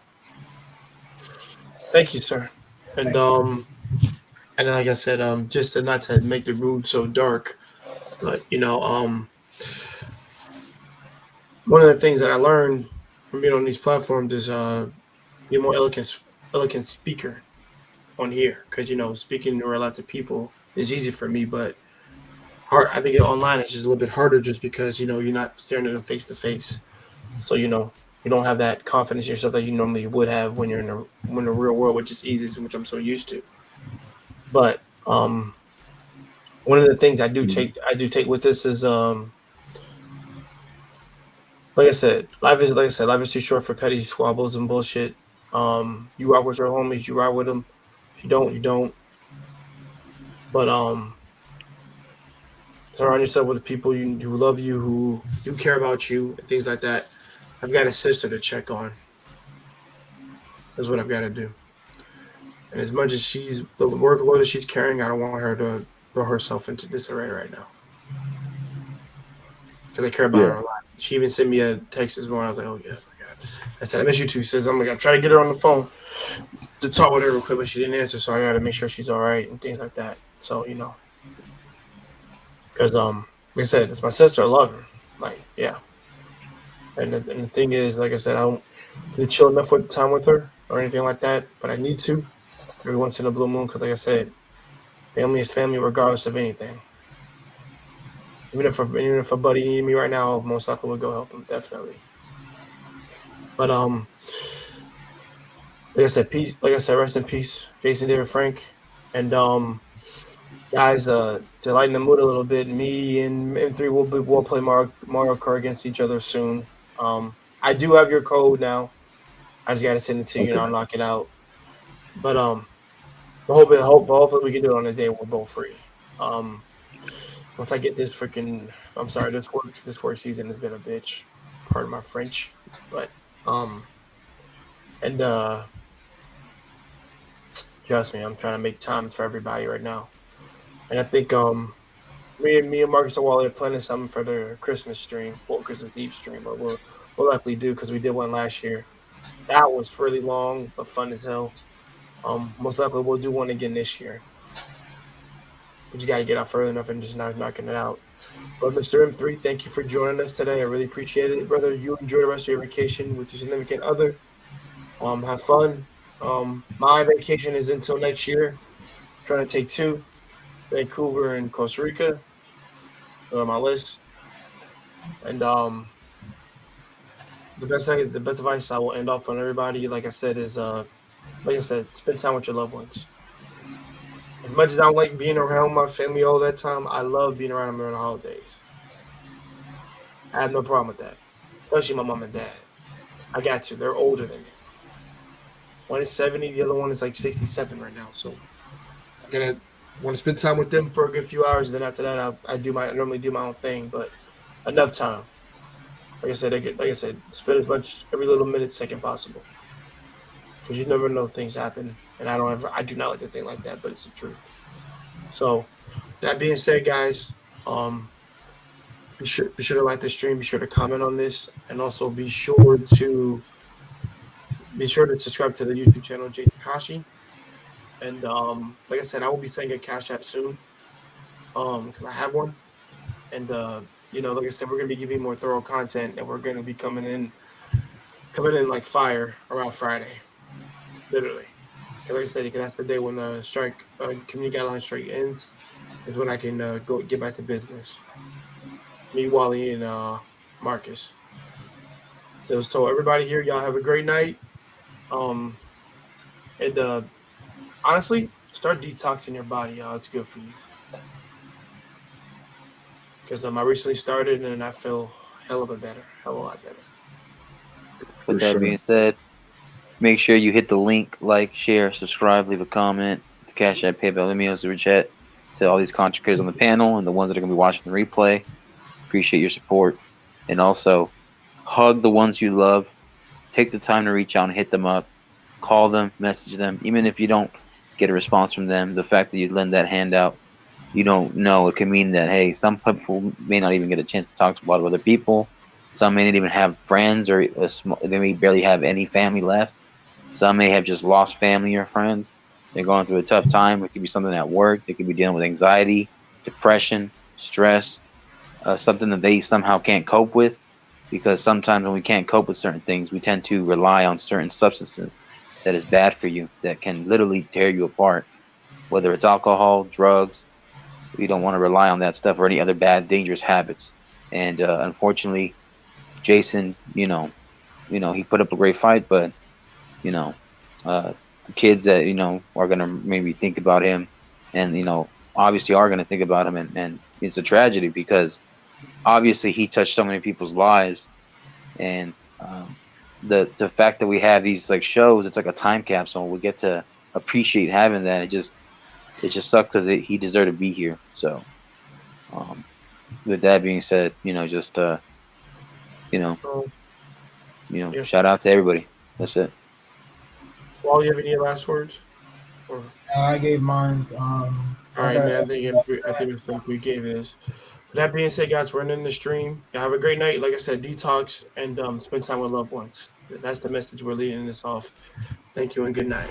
Thank you, sir. And like I said, just not to make the room so dark, but one of the things that I learned from being on these platforms is be a more eloquent speaker on here, because speaking to lots of people is easy for me, but hard. I think online it's just a little bit harder, just because you're not staring at them face to face, so you don't have that confidence in yourself that you normally would have when you're in the real world, which is easy, which I'm so used to. But one of the things I do take with this is like I said, life is too short for petty squabbles and bullshit. You rock with your homies, you ride with them. If you don't, you don't. But surround yourself with people who love you, who do care about you, and things like that. I've got a sister to check on. That's what I've got to do. And as much as the workload that she's carrying, I don't want her to throw herself into disarray right now, because I care about her a lot. She even sent me a text this morning. I was like, oh, yeah, my God. I said, I miss you too, sis. I'm going to try to get her on the phone to talk with her real quick, but she didn't answer, so I got to make sure she's all right and things like that. So, because, like I said, it's my sister. I love her. Yeah. And the thing is, like I said, I don't really chill enough with time with her or anything like that, but I need to every once in a blue moon, because, like I said, family is family regardless of anything. Even if a buddy needed me right now, most likely would go help him, definitely. But like I said, peace. Like I said, rest in peace, Jason David Frank. And guys, to lighten the mood a little bit, me and M3 will play Mario Kart against each other soon. I do have your code now. I just gotta send it to you and I'll knock it out. But hopefully we can do it on a day we're both free. Once I get this freaking, I'm sorry, this work season has been a bitch. Pardon my French, but trust me, I'm trying to make time for everybody right now. And I think me and Marcus and Wally are planning something for the Christmas stream, Christmas Eve stream, but we'll likely do, because we did one last year. That was really long but fun as hell. Most likely we'll do one again this year. We just got to get out further enough and just not knocking it out. But Mr. M3, thank you for joining us today. I really appreciate it, brother. You enjoy the rest of your vacation with your significant other. Have fun. My vacation is until next year. I'm trying to take 2, Vancouver and Costa Rica. They're on my list. And the best advice I will end off on everybody, like I said, is spend time with your loved ones. As much as I don't like being around my family all that time, I love being around them during the holidays. I have no problem with that, especially my mom and dad. I got to. They're older than me. One is 70, the other one is like 67 right now. So I want to spend time with them for a good few hours. And then after that, I normally do my own thing, but enough time. Like I said, spend as much every little minute, second possible, because you never know, things happen, and I do not like to think like that, but it's the truth. So, that being said, guys, be sure to like the stream, be sure to comment on this, and also be sure to subscribe to the YouTube channel Jay Takashi. And like I said, I will be sending a Cash App soon, because I have one, and like I said, we're going to be giving more thorough content, and we're going to be coming in like fire around Friday, literally. And like I said, that's the day when the strike, community guideline strike ends, is when I can go get back to business. Me, Wally, and Marcus. So everybody here, y'all have a great night. And honestly, start detoxing your body, y'all. It's good for you. Because I recently started and I feel hell of a lot better. With that being said, make sure you hit the link, like, share, subscribe, leave a comment, the Cash App, PayPal, Vimeo, Super Chat, to all these content creators on the panel and the ones that are going to be watching the replay. Appreciate your support. And also, hug the ones you love. Take the time to reach out and hit them up. Call them, message them. Even if you don't get a response from them, the fact that you lend that hand out, you don't know, it can mean that, hey, some people may not even get a chance to talk to a lot of other people. Some may not even have friends, or they may barely have any family left. Some may have just lost family or friends. They're going through a tough time. It could be something at work. They could be dealing with anxiety, depression, stress, something that they somehow can't cope with. Because sometimes when we can't cope with certain things, we tend to rely on certain substances that is bad for you, that can literally tear you apart. Whether it's alcohol, drugs, we don't want to rely on that stuff, or any other bad, dangerous habits. And unfortunately, Jason, he put up a great fight, but the kids that are gonna maybe think about him, and obviously are gonna think about him, and it's a tragedy, because obviously he touched so many people's lives, and the fact that we have these like shows, it's like a time capsule. We get to appreciate having that. It just sucks because he deserved to be here. So, with that being said, shout out to everybody. That's it. Wally, you have any last words? Or? I gave mine. All right, man. I think we gave his. With that being said, guys, we're ending the stream. Y'all have a great night. Like I said, detox and spend time with loved ones. That's the message we're leading this off. Thank you and good night.